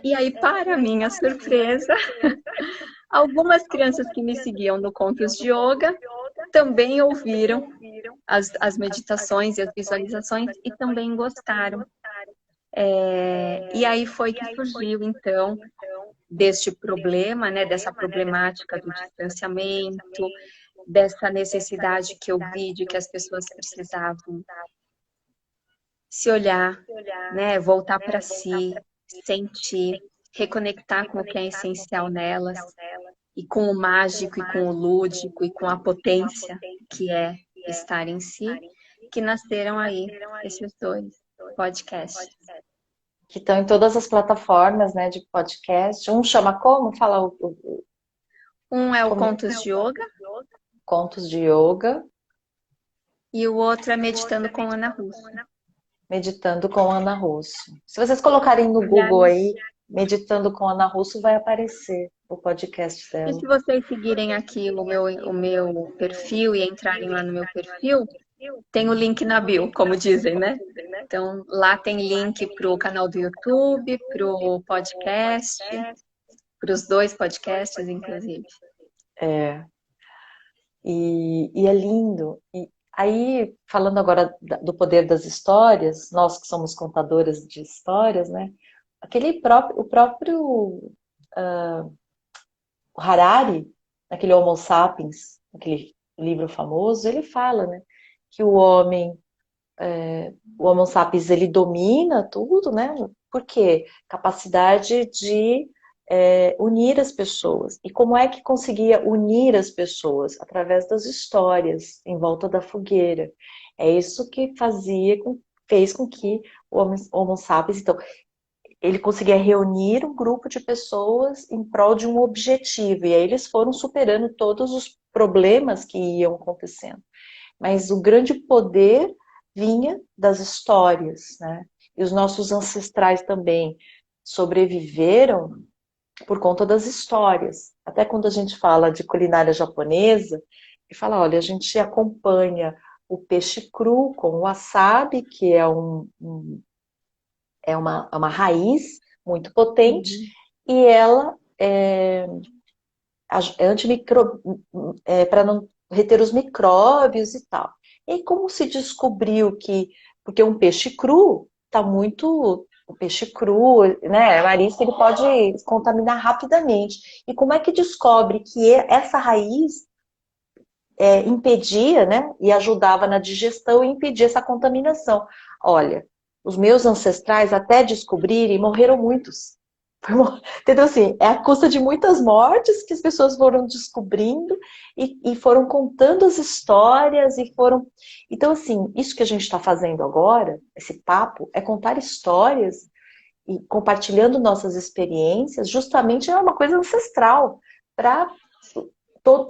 E aí, para minha surpresa, algumas crianças que me seguiam no Contos de Yoga também ouviram as meditações e as visualizações e também gostaram. E aí foi que surgiu, então, deste problema, né, dessa problemática do distanciamento, dessa necessidade que eu vi de que as pessoas precisavam se olhar, né, voltar para si, sentir, reconectar com o que é essencial nelas, e com o mágico, e com o lúdico, e com a potência que é estar em si, que nasceram aí esses dois podcasts. Que estão em todas as plataformas, né, de podcast. Um chama como? Fala Um é o como? Contos de Yoga, Contos de Yoga, e o outro é Meditando com Ana Russo. Meditando com Ana Russo. Se vocês colocarem no Google aí, Meditando com Ana Russo, vai aparecer o podcast E dela. se vocês seguirem aqui o meu perfil e entrarem lá no meu perfil, tem o link na bio, como dizem, né? Então, lá tem link para o canal do YouTube, para o podcast, para os dois podcasts, inclusive. E é lindo. E aí, falando agora do poder das histórias, nós que somos contadoras de histórias, né? O próprio Harari, naquele Homo Sapiens, aquele livro famoso, ele fala, né, que o Homo Sapiens, ele domina tudo, né? Por quê? Capacidade de unir as pessoas. E como é que conseguia unir as pessoas? Através das histórias, em volta da fogueira. É isso que fazia fez com que o Homo sapiens, então, ele conseguia reunir um grupo de pessoas em prol de um objetivo, e aí eles foram superando todos os problemas que iam acontecendo. Mas o grande poder vinha das histórias, né? E os nossos ancestrais também sobreviveram por conta das histórias. Até quando a gente fala de culinária japonesa, e fala, olha, a gente acompanha o peixe cru com o wasabi, que é uma raiz muito potente, e ela é antimicro, para não reter os micróbios e tal. E aí, como se descobriu que, porque um peixe cru está muito, o peixe cru, né, marisco, ele pode contaminar rapidamente. E como é que descobre que essa raiz impedia, né, e ajudava na digestão e impedia essa contaminação? Olha, os meus ancestrais, até descobrirem, morreram muitos. Entendeu? Assim, é a custa de muitas mortes que as pessoas foram descobrindo e foram contando as histórias e foram... Então, assim, isso que a gente está fazendo agora, esse papo, é contar histórias e compartilhando nossas experiências, justamente é uma coisa ancestral para...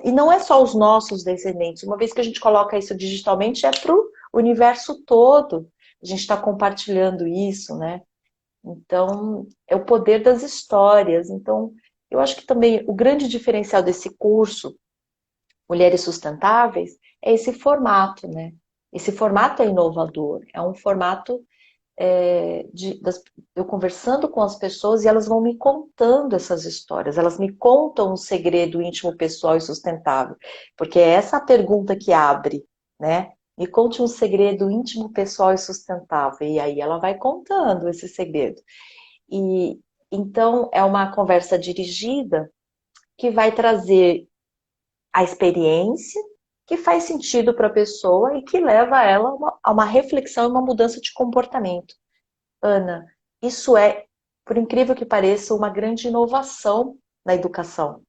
E não é só os nossos descendentes. Uma vez que a gente coloca isso digitalmente, é para o universo todo. A gente está compartilhando isso, né? Então, é o poder das histórias. Então, eu acho que também o grande diferencial desse curso, Mulheres Sustentáveis, é esse formato, né? Esse formato é inovador, é um formato eu conversando com as pessoas e elas vão me contando essas histórias, elas me contam um segredo íntimo, pessoal e sustentável, porque é essa a pergunta que abre, né? Me conte um segredo íntimo, pessoal e sustentável. E aí ela vai contando esse segredo. E então é uma conversa dirigida que vai trazer a experiência que faz sentido para a pessoa e que leva ela a uma reflexão e uma mudança de comportamento. Ana, isso é, por incrível que pareça, uma grande inovação na educação,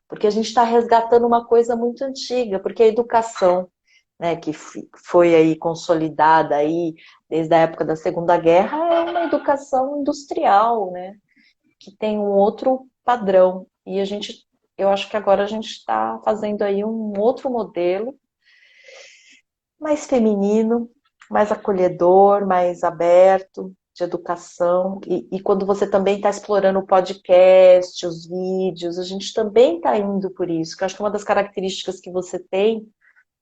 porque a gente está resgatando uma coisa muito antiga, porque a educação, né, que foi aí consolidada aí desde a época da Segunda Guerra, é uma educação industrial, né, que tem um outro padrão. E eu acho que agora a gente está fazendo aí um outro modelo, mais feminino, mais acolhedor, mais aberto, de educação. E quando você também está explorando o podcast, os vídeos, a gente também está indo por isso, que eu acho que uma das características que você tem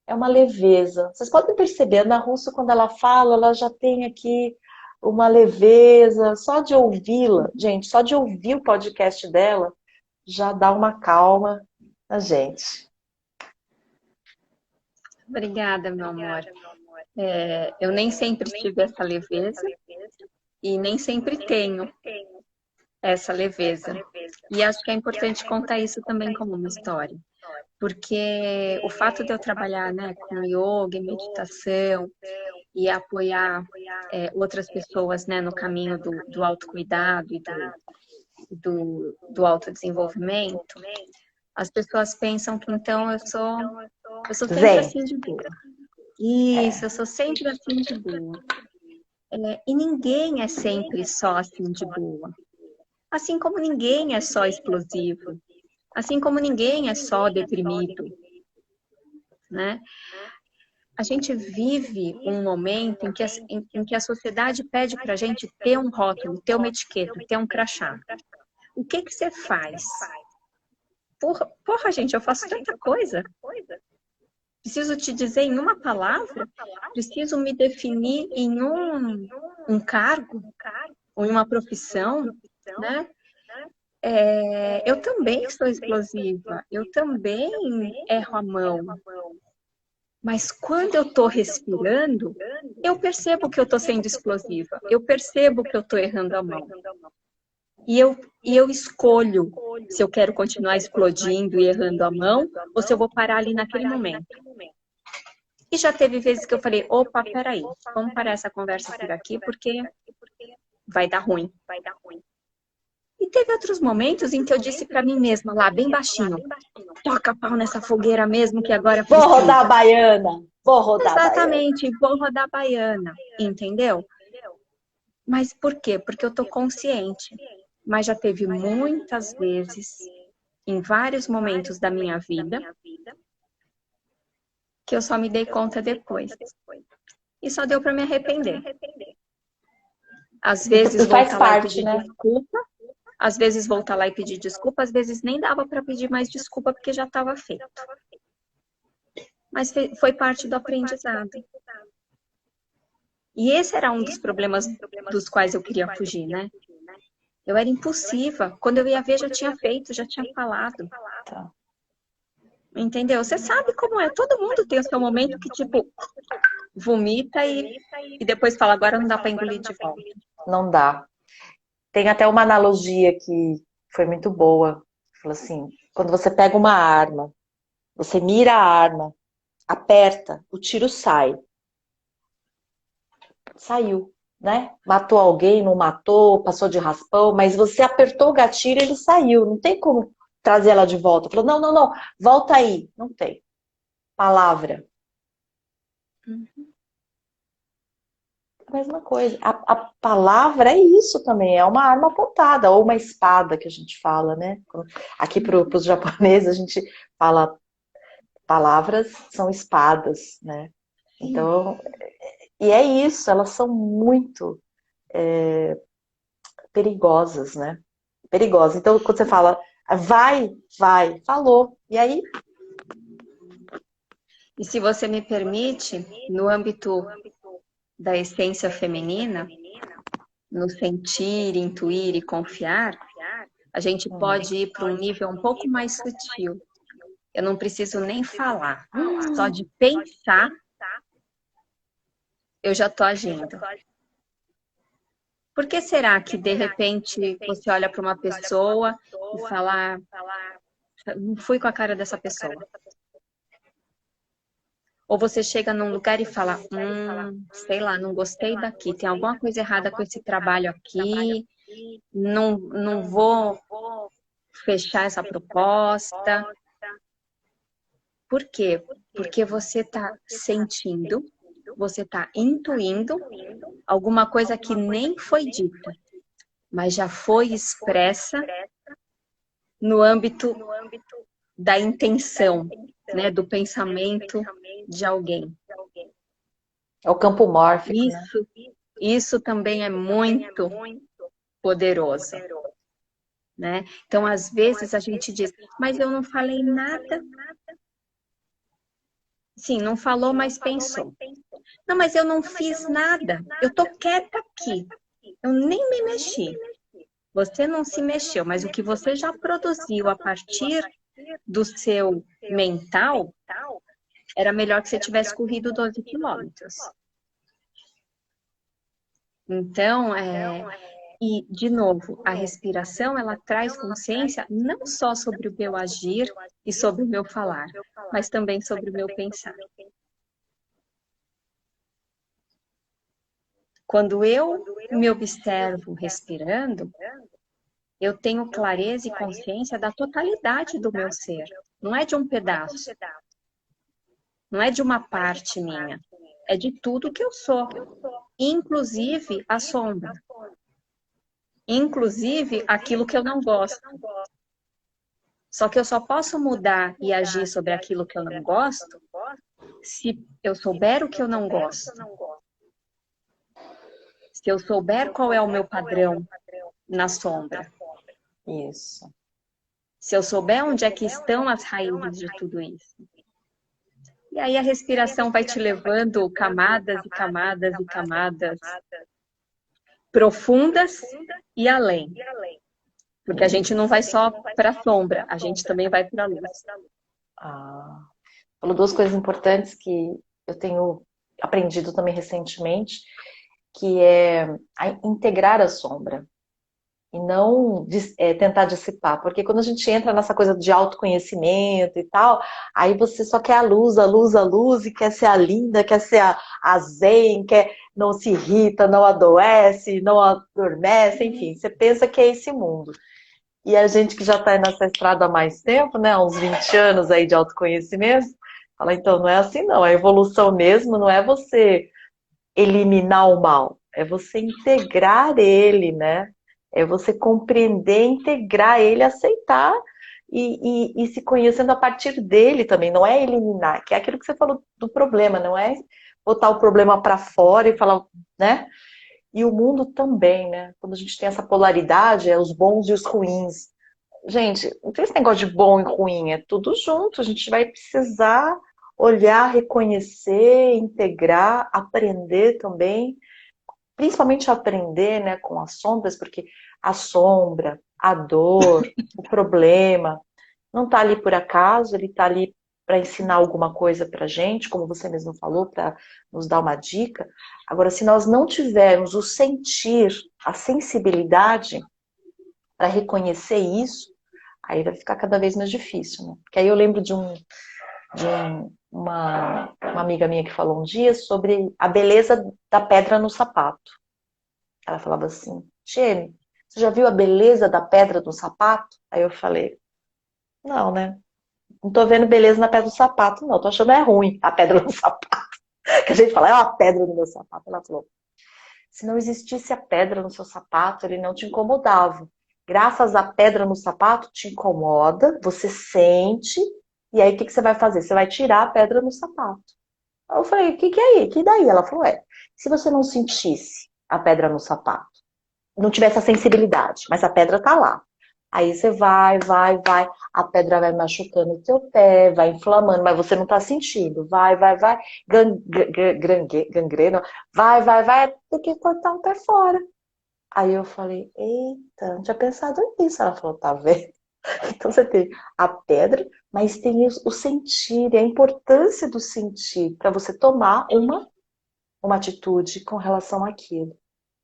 é uma leveza. Vocês podem perceber, a Ana Russo, quando ela fala, ela já tem aqui uma leveza, só de ouvi-la, gente, só de ouvir o podcast dela, já dá uma calma na gente. Obrigada, meu amor. Eu nem sempre tive essa leveza e nem sempre tenho essa leveza. E acho que é importante contar isso também como uma história. Porque o fato de eu trabalhar, né, com yoga e meditação e apoiar outras pessoas, né, no caminho do autocuidado e do autodesenvolvimento, as pessoas pensam que então eu sou sempre assim de boa. Isso, eu sou sempre assim de boa. E ninguém é sempre só assim de boa. Assim como ninguém é só explosivo. Assim como ninguém é só deprimido, né? A gente vive um momento em que a sociedade pede para a gente ter um rótulo, ter uma etiqueta, ter um crachá. O que você faz? Porra, gente, eu faço tanta coisa. Preciso te dizer em uma palavra? Preciso me definir em um cargo? Ou em uma profissão? Né? Eu também sou explosiva. Eu também erro a mão. Mas quando eu estou respirando, eu percebo que eu estou sendo explosiva. Eu percebo que eu estou errando a mão. E eu escolho se eu quero continuar explodindo e errando a mão ou se eu vou parar ali naquele momento. E já teve vezes que eu falei, opa, peraí, vamos parar essa conversa por aqui porque vai dar ruim. E teve outros momentos em que eu disse para mim mesma, lá bem baixinho, toca pau nessa fogueira mesmo que agora precisa. Vou rodar a baiana. Vou rodar Exatamente, vou rodar a baiana, entendeu? Mas por quê? Porque eu tô consciente. Mas já teve muitas vezes, em vários momentos da minha vida, que eu só me dei conta depois. E só deu para me arrepender. Às vezes E faz voltar lá e parte, pedir né? desculpa, às vezes voltar lá e pedir desculpa, às vezes nem dava para pedir mais desculpa porque já estava feito. Mas foi parte do aprendizado. E esse era um dos problemas dos quais eu queria fugir, né? Eu era impulsiva. Quando eu ia ver, já tinha feito, já tinha falado. Tá. Entendeu? Você sabe como é. Todo mundo tem o seu momento que, tipo, vomita e depois fala, agora não dá para engolir de volta. Não dá. Tem até uma analogia que foi muito boa. Fala assim, quando você pega uma arma, você mira a arma, aperta, o tiro sai. Saiu, né? Matou alguém, não matou, passou de raspão, mas você apertou o gatilho e ele saiu. Não tem como trazer ela de volta. Falou, não, não, não, volta aí. Não tem. Palavra. A mesma coisa. A palavra é isso também, é uma arma apontada, ou uma espada que a gente fala, né? Aqui para os japoneses a gente fala palavras são espadas, né? Então, e é isso, elas são muito perigosas, né? Perigosas. Então, quando você fala, vai, falou. E aí? E se você me permite, no âmbito da essência feminina, no sentir, intuir e confiar, a gente pode ir para um nível um pouco mais sutil. Eu não preciso nem falar. Só de pensar, eu já estou agindo. Por que será que, de repente, você olha para uma pessoa e fala, não fui com a cara dessa pessoa? Ou você chega num lugar e fala, sei lá, não gostei daqui, tem alguma coisa errada com esse trabalho aqui, não vou fechar essa proposta. Por quê? Porque você está sentindo, você está intuindo alguma coisa que nem foi dita, mas já foi expressa no âmbito da intenção, né, do pensamento de alguém. É o campo mórfico, né? Isso também é muito poderoso, né? Então, às vezes a gente diz, mas eu não falei nada. Sim, não falou, mas pensou. Não, mas eu não fiz nada. Eu tô quieta aqui. Eu nem me mexi. Você não se mexeu, mas o que você já produziu a partir do seu mental era melhor que você tivesse corrido 12 quilômetros. Então, e, de novo, a respiração, ela traz consciência não só sobre o meu agir e sobre o meu falar, mas também sobre o meu pensar. Quando eu me observo respirando, eu tenho clareza e consciência da totalidade do meu ser. Não é de um pedaço. Não é de uma parte minha. É de tudo que eu sou. Inclusive a sombra. Inclusive aquilo que eu não gosto. Só que eu só posso mudar e agir sobre aquilo que eu não gosto se eu souber o que eu não gosto. Se eu souber qual é o meu padrão na sombra. Isso. Se eu souber onde é que estão as raízes de tudo isso. E aí a respiração vai te levando camadas e camadas e camadas profundas e além. Porque a gente não vai só para a sombra, a gente também vai para a luz. Falou duas coisas importantes que eu tenho aprendido também recentemente, que é integrar a sombra e não tentar dissipar, porque quando a gente entra nessa coisa de autoconhecimento e tal, aí você só quer a luz, a luz, a luz, e quer ser a linda, quer ser a zen, não se irrita, não adoece, não adormece, enfim, você pensa que é esse mundo. E a gente que já está nessa estrada há mais tempo, né, uns 20 anos aí de autoconhecimento, fala, então, não é assim não, a evolução mesmo não é você eliminar o mal, é você integrar ele, né? É você compreender, integrar ele, aceitar e se conhecendo a partir dele também. Não é eliminar, que é aquilo que você falou do problema, não é botar o problema para fora e falar, né? E o mundo também, né? Quando a gente tem essa polaridade, é os bons e os ruins. Gente, não tem esse negócio de bom e ruim, é tudo junto. A gente vai precisar olhar, reconhecer, integrar, aprender também, principalmente aprender, né, com as sombras, porque a sombra, a dor, o problema, não está ali por acaso, ele está ali para ensinar alguma coisa para a gente, como você mesmo falou, para nos dar uma dica. Agora, se nós não tivermos o sentir, a sensibilidade para reconhecer isso, aí vai ficar cada vez mais difícil, né? Porque aí eu lembro uma amiga minha que falou um dia sobre a beleza da pedra no sapato. Ela falava assim, Tiene, você já viu a beleza da pedra no sapato? Aí eu falei, não, né? Não tô vendo beleza na pedra do sapato, não. Tô achando é ruim a pedra no sapato. Que a gente fala, é uma pedra no meu sapato. Ela falou, se não existisse a pedra no seu sapato, ele não te incomodava. Graças à pedra no sapato, te incomoda, você sente, e aí o que que você vai fazer? Você vai tirar a pedra no sapato. Aí eu falei, o que que é aí? Que daí? Ela falou, se você não sentisse a pedra no sapato, não tivesse a sensibilidade, mas a pedra tá lá. Aí você vai, a pedra vai machucando o teu pé, vai inflamando, mas você não tá sentindo. Vai, gangrena, vai, tem que cortar o pé fora. Aí eu falei, eita, não tinha pensado nisso. Ela falou, tá vendo? Então você tem a pedra, mas tem o sentir, e a importância do sentir para você tomar uma atitude com relação àquilo.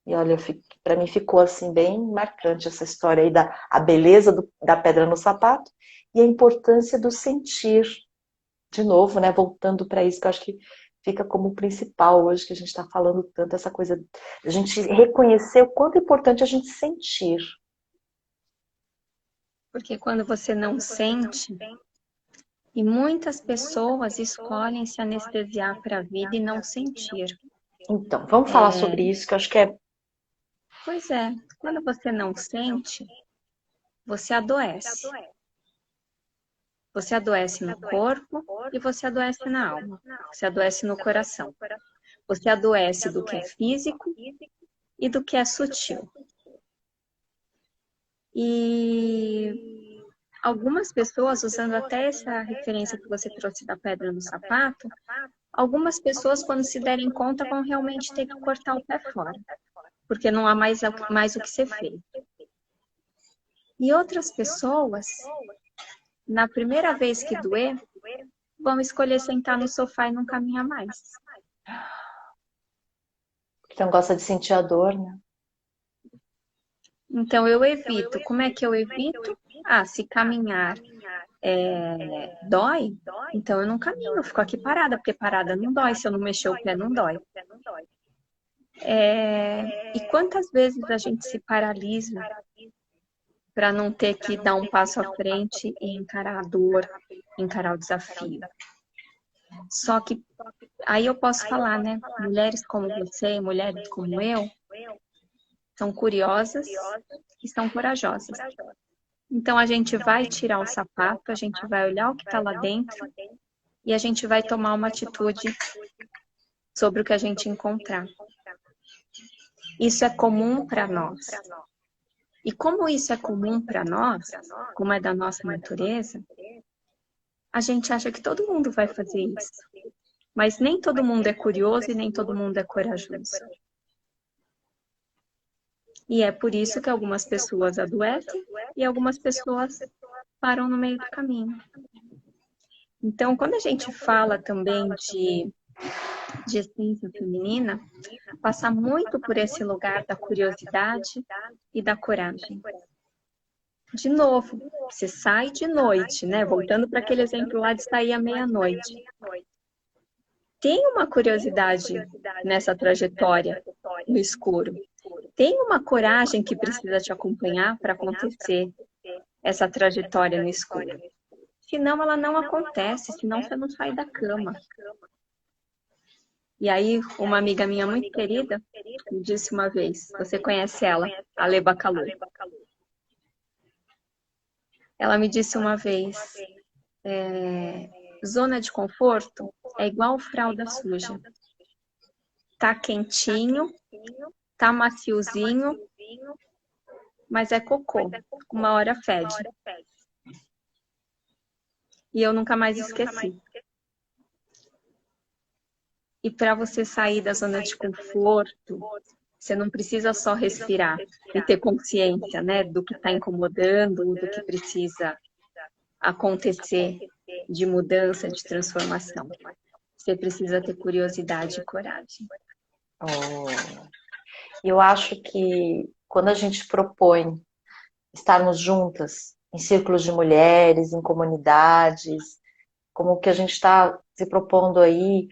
E olha, para mim ficou assim bem marcante essa história aí da a beleza da pedra no sapato e a importância do sentir. De novo, né? Voltando para isso que eu acho que fica como principal hoje que a gente está falando tanto, essa coisa de a gente reconhecer o quanto é importante a gente sentir. Porque quando você não sente, e muitas pessoas escolhem se anestesiar para a vida e não sentir. Então, vamos falar sobre isso, que eu acho que é. Pois é, quando você não sente, você adoece. Você adoece no corpo e você adoece na alma. Você adoece no coração. Você adoece do que é físico e do que é sutil. E algumas pessoas, usando até essa referência que você trouxe da pedra no sapato, algumas pessoas, quando se derem conta, vão realmente ter que cortar o pé fora, porque não há mais o que ser feito. E outras pessoas, na primeira vez que doer, vão escolher sentar no sofá e não caminhar mais. Então gosta de sentir a dor, né? Então eu evito. Como é que eu evito? Ah, se caminhar dói, então eu não caminho, eu fico aqui parada, porque parada não dói, se eu não mexer o pé não dói. E quantas vezes a gente se paralisa para não ter que dar um passo à frente e encarar a dor, encarar o desafio? Só que aí eu posso falar, né? Mulheres como você, mulheres como eu, são curiosas e são corajosas. Então a gente vai tirar o sapato, a gente vai olhar o que está lá dentro e a gente vai tomar uma atitude sobre o que a gente encontrar. Isso é comum para nós. E como isso é comum para nós, como é da nossa natureza, a gente acha que todo mundo vai fazer isso. Mas nem todo mundo é curioso e nem todo mundo é corajoso. E é por isso que algumas pessoas adoecem e algumas pessoas param no meio do caminho. Então, quando a gente fala também de essência feminina, passa muito por esse lugar da curiosidade e da coragem. De novo, você sai de noite, né? Voltando para aquele exemplo lá de sair à meia-noite. Tem uma curiosidade nessa trajetória no escuro. Tem uma coragem que precisa te acompanhar para acontecer essa trajetória no escuro. Senão ela não acontece, senão você não sai da cama. E aí, uma amiga minha muito querida me disse uma vez, você conhece ela, a Lê Bacalu. Ela me disse uma vez, zona de conforto é igual fralda suja. Tá quentinho, tá maciozinho, mas é cocô. Uma hora fede. E eu nunca mais esqueci. E para você sair da zona de conforto, você não precisa só respirar e ter consciência, né, do que está incomodando, do que precisa acontecer de mudança, de transformação. Você precisa ter curiosidade e coragem. Eu acho que quando a gente propõe estarmos juntas em círculos de mulheres, em comunidades, como o que a gente está se propondo aí,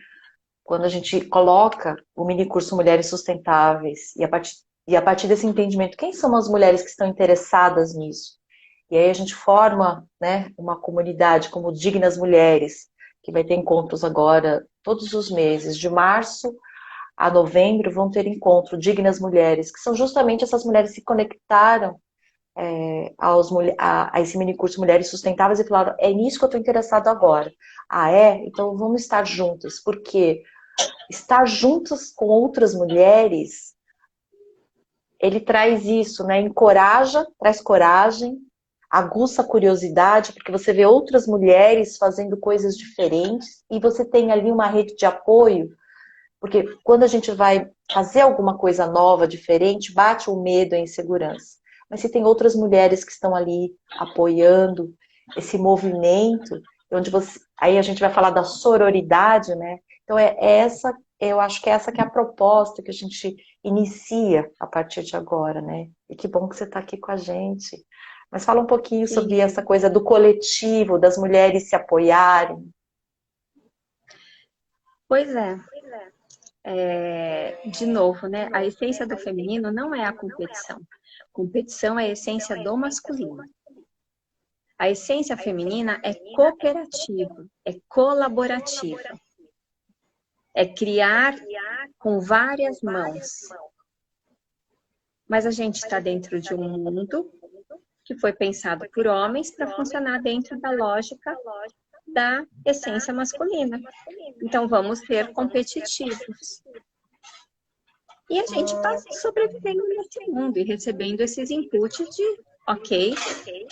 quando a gente coloca o mini curso Mulheres Sustentáveis e a partir desse entendimento, quem são as mulheres que estão interessadas nisso? E aí a gente forma, né, uma comunidade como Dignas Mulheres, que vai ter encontros agora todos os meses, de março a novembro vão ter encontro Dignas Mulheres, que são justamente essas mulheres que se conectaram a esse mini curso Mulheres Sustentáveis e falaram, é nisso que eu estou interessado agora. Ah, é? Então vamos estar juntas, porque estar juntas com outras mulheres, ele traz isso, né? Encoraja, traz coragem, aguça a curiosidade, porque você vê outras mulheres fazendo coisas diferentes e você tem ali uma rede de apoio, porque quando a gente vai fazer alguma coisa nova, diferente, bate o medo e a insegurança. Mas se tem outras mulheres que estão ali apoiando esse movimento, onde aí a gente vai falar da sororidade, né? Então eu acho que é essa que é a proposta que a gente inicia a partir de agora, né? E que bom que você está aqui com a gente. Mas fala um pouquinho sobre essa coisa do coletivo, das mulheres se apoiarem. Pois é. De novo, né? A essência do feminino não é a competição. Competição é a essência do masculino. A essência feminina é cooperativa, é colaborativa. É criar com várias mãos. Mas a gente está dentro de um mundo que foi pensado por homens para funcionar dentro da lógica da essência masculina. Então vamos ser competitivos. E a gente está sobrevivendo nesse mundo e recebendo esses inputs de, ok,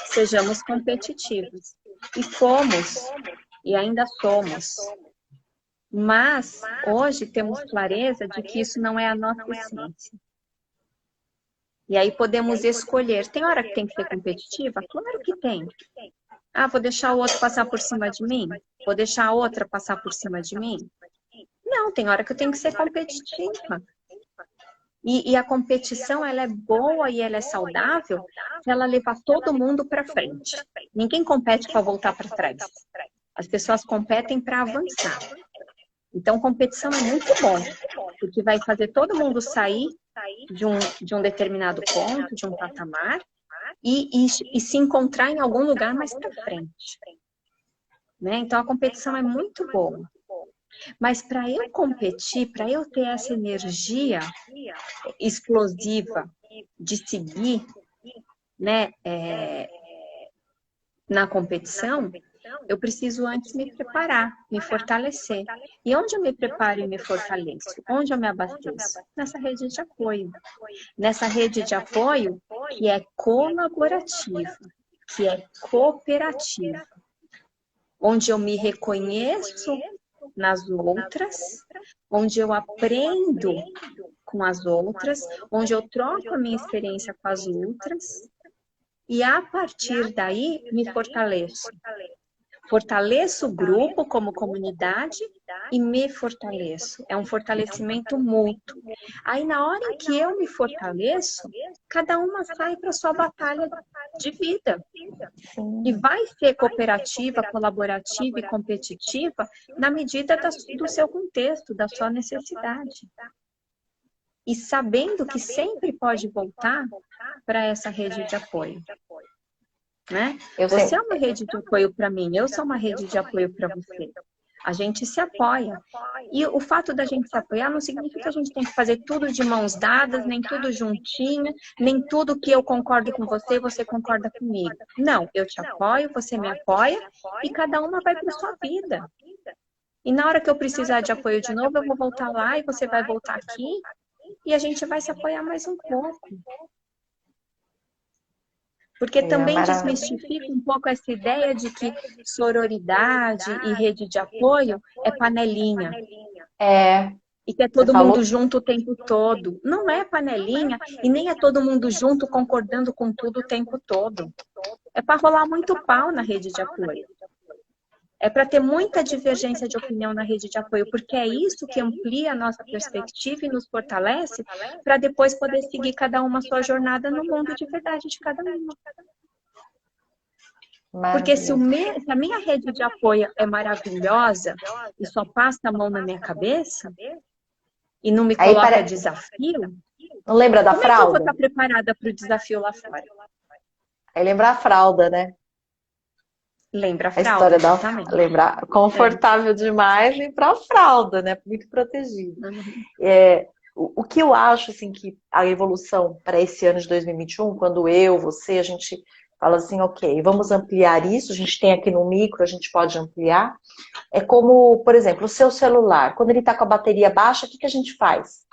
sejamos competitivos. E fomos, e ainda somos. Mas hoje temos clareza de que isso não é a nossa essência. E aí podemos escolher. Tem hora que tem que ser competitiva? Claro que tem. Ah, vou deixar o outro passar por cima de mim? Vou deixar a outra passar por cima de mim? Não, tem hora que eu tenho que ser competitiva. E a competição, ela é boa e ela é saudável se ela levar todo mundo para frente. Ninguém compete para voltar para trás. As pessoas competem para avançar. Então, competição é muito bom, porque vai fazer todo mundo sair de um determinado ponto, de um patamar, e se encontrar em algum lugar mais para frente. Né? Então, a competição é muito boa. Mas para eu competir, para eu ter essa energia explosiva de seguir, né, na competição, eu preciso antes me preparar, me fortalecer. E onde eu me preparo e me fortaleço? Onde eu me abasteço? Nessa rede de apoio. Nessa rede de apoio que é colaborativa, que é cooperativa. Onde eu me reconheço nas outras, onde eu aprendo com as outras, onde eu troco a minha experiência com as outras e a partir daí me fortaleço. Fortaleço o grupo como comunidade e me fortaleço. É um fortalecimento mútuo. Aí na hora em que eu me fortaleço, cada uma sai para sua batalha de vida. E vai ser cooperativa, colaborativa e competitiva na medida do seu contexto, da sua necessidade. E sabendo que sempre pode voltar para essa rede de apoio. Né? Você é uma rede de apoio para mim, eu sou uma rede de apoio para você. A gente se apoia. E o fato da gente se apoiar não significa que a gente tem que fazer tudo de mãos dadas, nem tudo juntinho, nem tudo que eu concordo com você, você concorda comigo. Não, eu te apoio, você me apoia e cada uma vai para sua vida. E na hora que eu precisar de apoio de novo, eu vou voltar lá e você vai voltar aqui e a gente vai se apoiar mais um pouco. Porque também desmistifica um pouco essa ideia de que sororidade e rede de apoio é panelinha. E que é todo mundo junto o tempo todo. Não é panelinha e nem é todo mundo junto concordando com tudo o tempo todo. É para rolar muito pau na rede de apoio. É para ter muita divergência de opinião na rede de apoio, porque é isso que amplia a nossa perspectiva e nos fortalece para depois poder seguir cada uma a sua jornada no mundo de verdade de cada uma. Porque se a minha rede de apoio é maravilhosa e só passa a mão na minha cabeça e não me coloca desafio, não lembra da fralda? Como é que eu vou estar preparada para o desafio lá fora? Aí lembra a fralda, né? Lembra a fralda, história exatamente. Lembrar confortável demais, lembrar a fralda, né? Muito protegido. O que eu acho, assim, que a evolução para esse ano de 2021, quando você, a gente fala assim, ok, vamos ampliar isso, a gente tem aqui no micro, a gente pode ampliar. É como, por exemplo, o seu celular, quando ele está com a bateria baixa, o que a gente faz?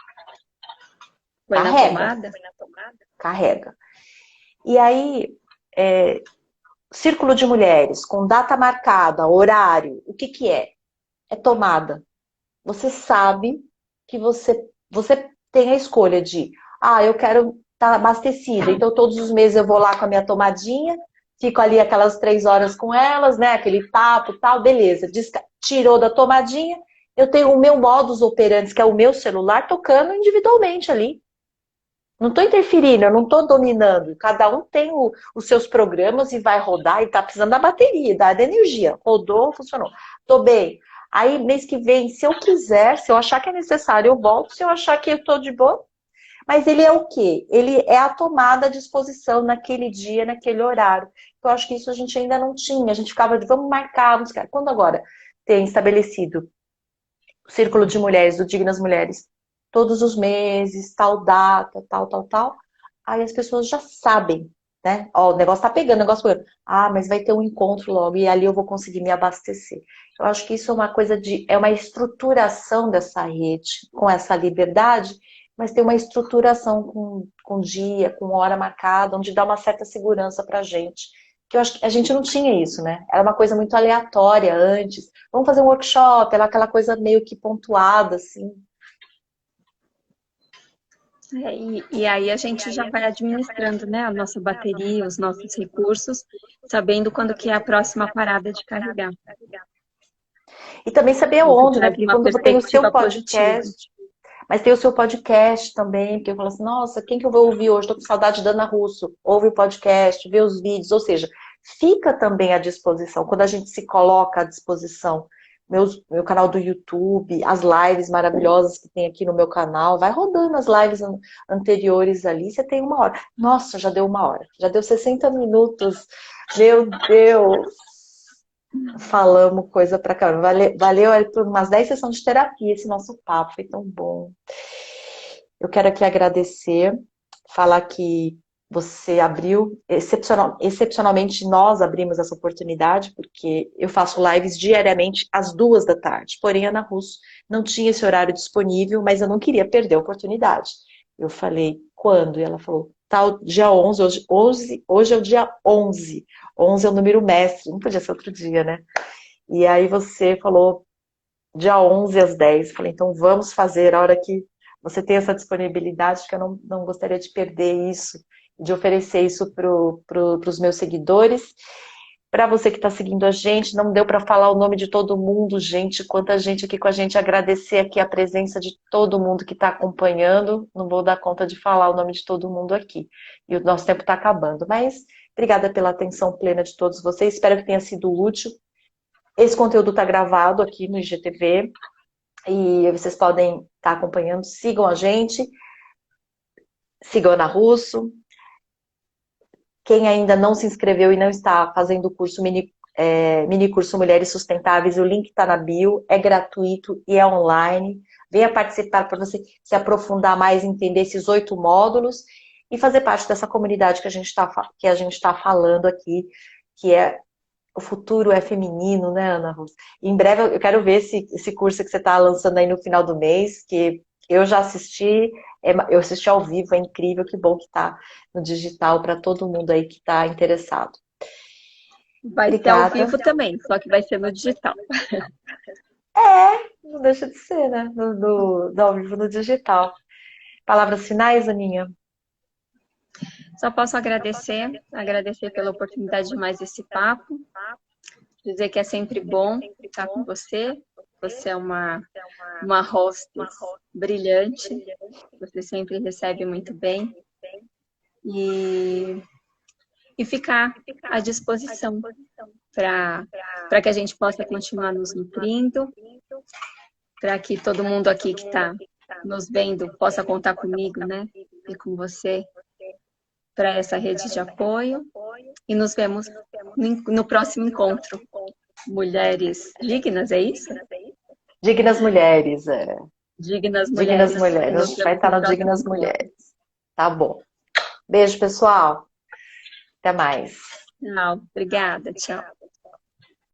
Põe na tomada? Carrega. E aí, círculo de mulheres, com data marcada, horário, o que é? É tomada. Você sabe que você tem a escolha de, eu quero estar abastecida, então todos os meses eu vou lá com a minha tomadinha, fico ali aquelas 3 horas com elas, né, aquele papo e tal, beleza, tirou da tomadinha, eu tenho o meu modus operandi, que é o meu celular, tocando individualmente ali. Não estou interferindo, eu não estou dominando. Cada um tem os seus programas e vai rodar e está precisando da bateria, da energia. Rodou, funcionou. Estou bem. Aí, mês que vem, se eu quiser, se eu achar que é necessário, eu volto. Se eu achar que eu estou de boa. Mas ele é o quê? Ele é a tomada à disposição naquele dia, naquele horário. Eu acho que isso a gente ainda não tinha. A gente ficava de, vamos marcar, vamos marcar. Quando agora tem estabelecido o Círculo de Mulheres, do Dignas Mulheres, todos os meses, tal data, tal. Aí as pessoas já sabem, né? Ó, o negócio tá pegando, o negócio tá pegando. Mas vai ter um encontro logo e ali eu vou conseguir me abastecer. Eu acho que isso é uma coisa é uma estruturação dessa rede, com essa liberdade, mas tem uma estruturação com dia, com hora marcada, onde dá uma certa segurança pra gente. Que eu acho que a gente não tinha isso, né? Era uma coisa muito aleatória antes. Vamos fazer um workshop, era aquela coisa meio que pontuada, assim. E aí a gente já vai administrando, né, a nossa bateria, os nossos recursos, sabendo quando que é a próxima parada de carregar. E também saber onde, né? Porque quando tem o seu podcast, mas tem o seu podcast também, porque eu falo assim, nossa, quem que eu vou ouvir hoje? Tô com saudade da Ana Russo. Ouve o podcast, vê os vídeos, ou seja, fica também à disposição. Quando a gente se coloca à disposição, meu canal do YouTube, as lives maravilhosas que tem aqui no meu canal, vai rodando as lives anteriores ali, você tem 1 hora. Nossa, já deu 1 hora, já deu 60 minutos. Meu Deus! Falamos coisa pra caramba. Valeu, Arthur, umas 10 sessões de terapia esse nosso papo, foi tão bom. Eu quero aqui agradecer, falar que você abriu, excepcionalmente nós abrimos essa oportunidade, porque eu faço lives diariamente às 2 da tarde, porém a Ana Russo não tinha esse horário disponível, mas eu não queria perder a oportunidade. Eu falei, quando? E ela falou, tal, dia 11, hoje é o dia 11, 11 é o número mestre, não podia ser outro dia, né? E aí você falou, dia 11 às 10, falei, então vamos fazer a hora que você tem essa disponibilidade, que eu não gostaria de perder isso, de oferecer isso para os meus seguidores. Para você que está seguindo a gente, não deu para falar o nome de todo mundo, gente, quanta gente aqui com a gente, agradecer aqui a presença de todo mundo que está acompanhando, não vou dar conta de falar o nome de todo mundo aqui, e o nosso tempo está acabando, mas obrigada pela atenção plena de todos vocês, espero que tenha sido útil. Esse conteúdo está gravado aqui no IGTV, e vocês podem estar acompanhando, sigam a gente, sigam a Ana Russo. Quem ainda não se inscreveu e não está fazendo o curso mini curso Mulheres Sustentáveis, o link está na bio, é gratuito e é online. Venha participar para você se aprofundar mais, entender esses 8 módulos e fazer parte dessa comunidade que a gente está falando aqui, que é o futuro é feminino, né, Ana Rosa? Em breve eu quero ver esse curso que você está lançando aí no final do mês, que eu já assisti, eu assisti ao vivo, é incrível, que bom que está no digital para todo mundo aí que está interessado. Vai ser ao vivo também, só que vai ser no digital. Não deixa de ser, né? Do ao vivo no digital. Palavras finais, Aninha? Só posso agradecer pela oportunidade de mais esse papo, dizer que é sempre bom estar com você. Você é uma hostess brilhante, você sempre recebe muito bem. E ficar à disposição para que a gente possa continuar nos nutrindo, para que todo mundo aqui que está nos vendo possa contar comigo, né? E com você para essa rede de apoio. E nos vemos no próximo encontro. Mulheres dignas, é isso? Dignas Mulheres, Dignas Dignas Mulheres. Mulheres. Vai estar no Dignas Mulheres. Tá bom. Beijo, pessoal. Até mais. Tchau. Obrigada. Tchau.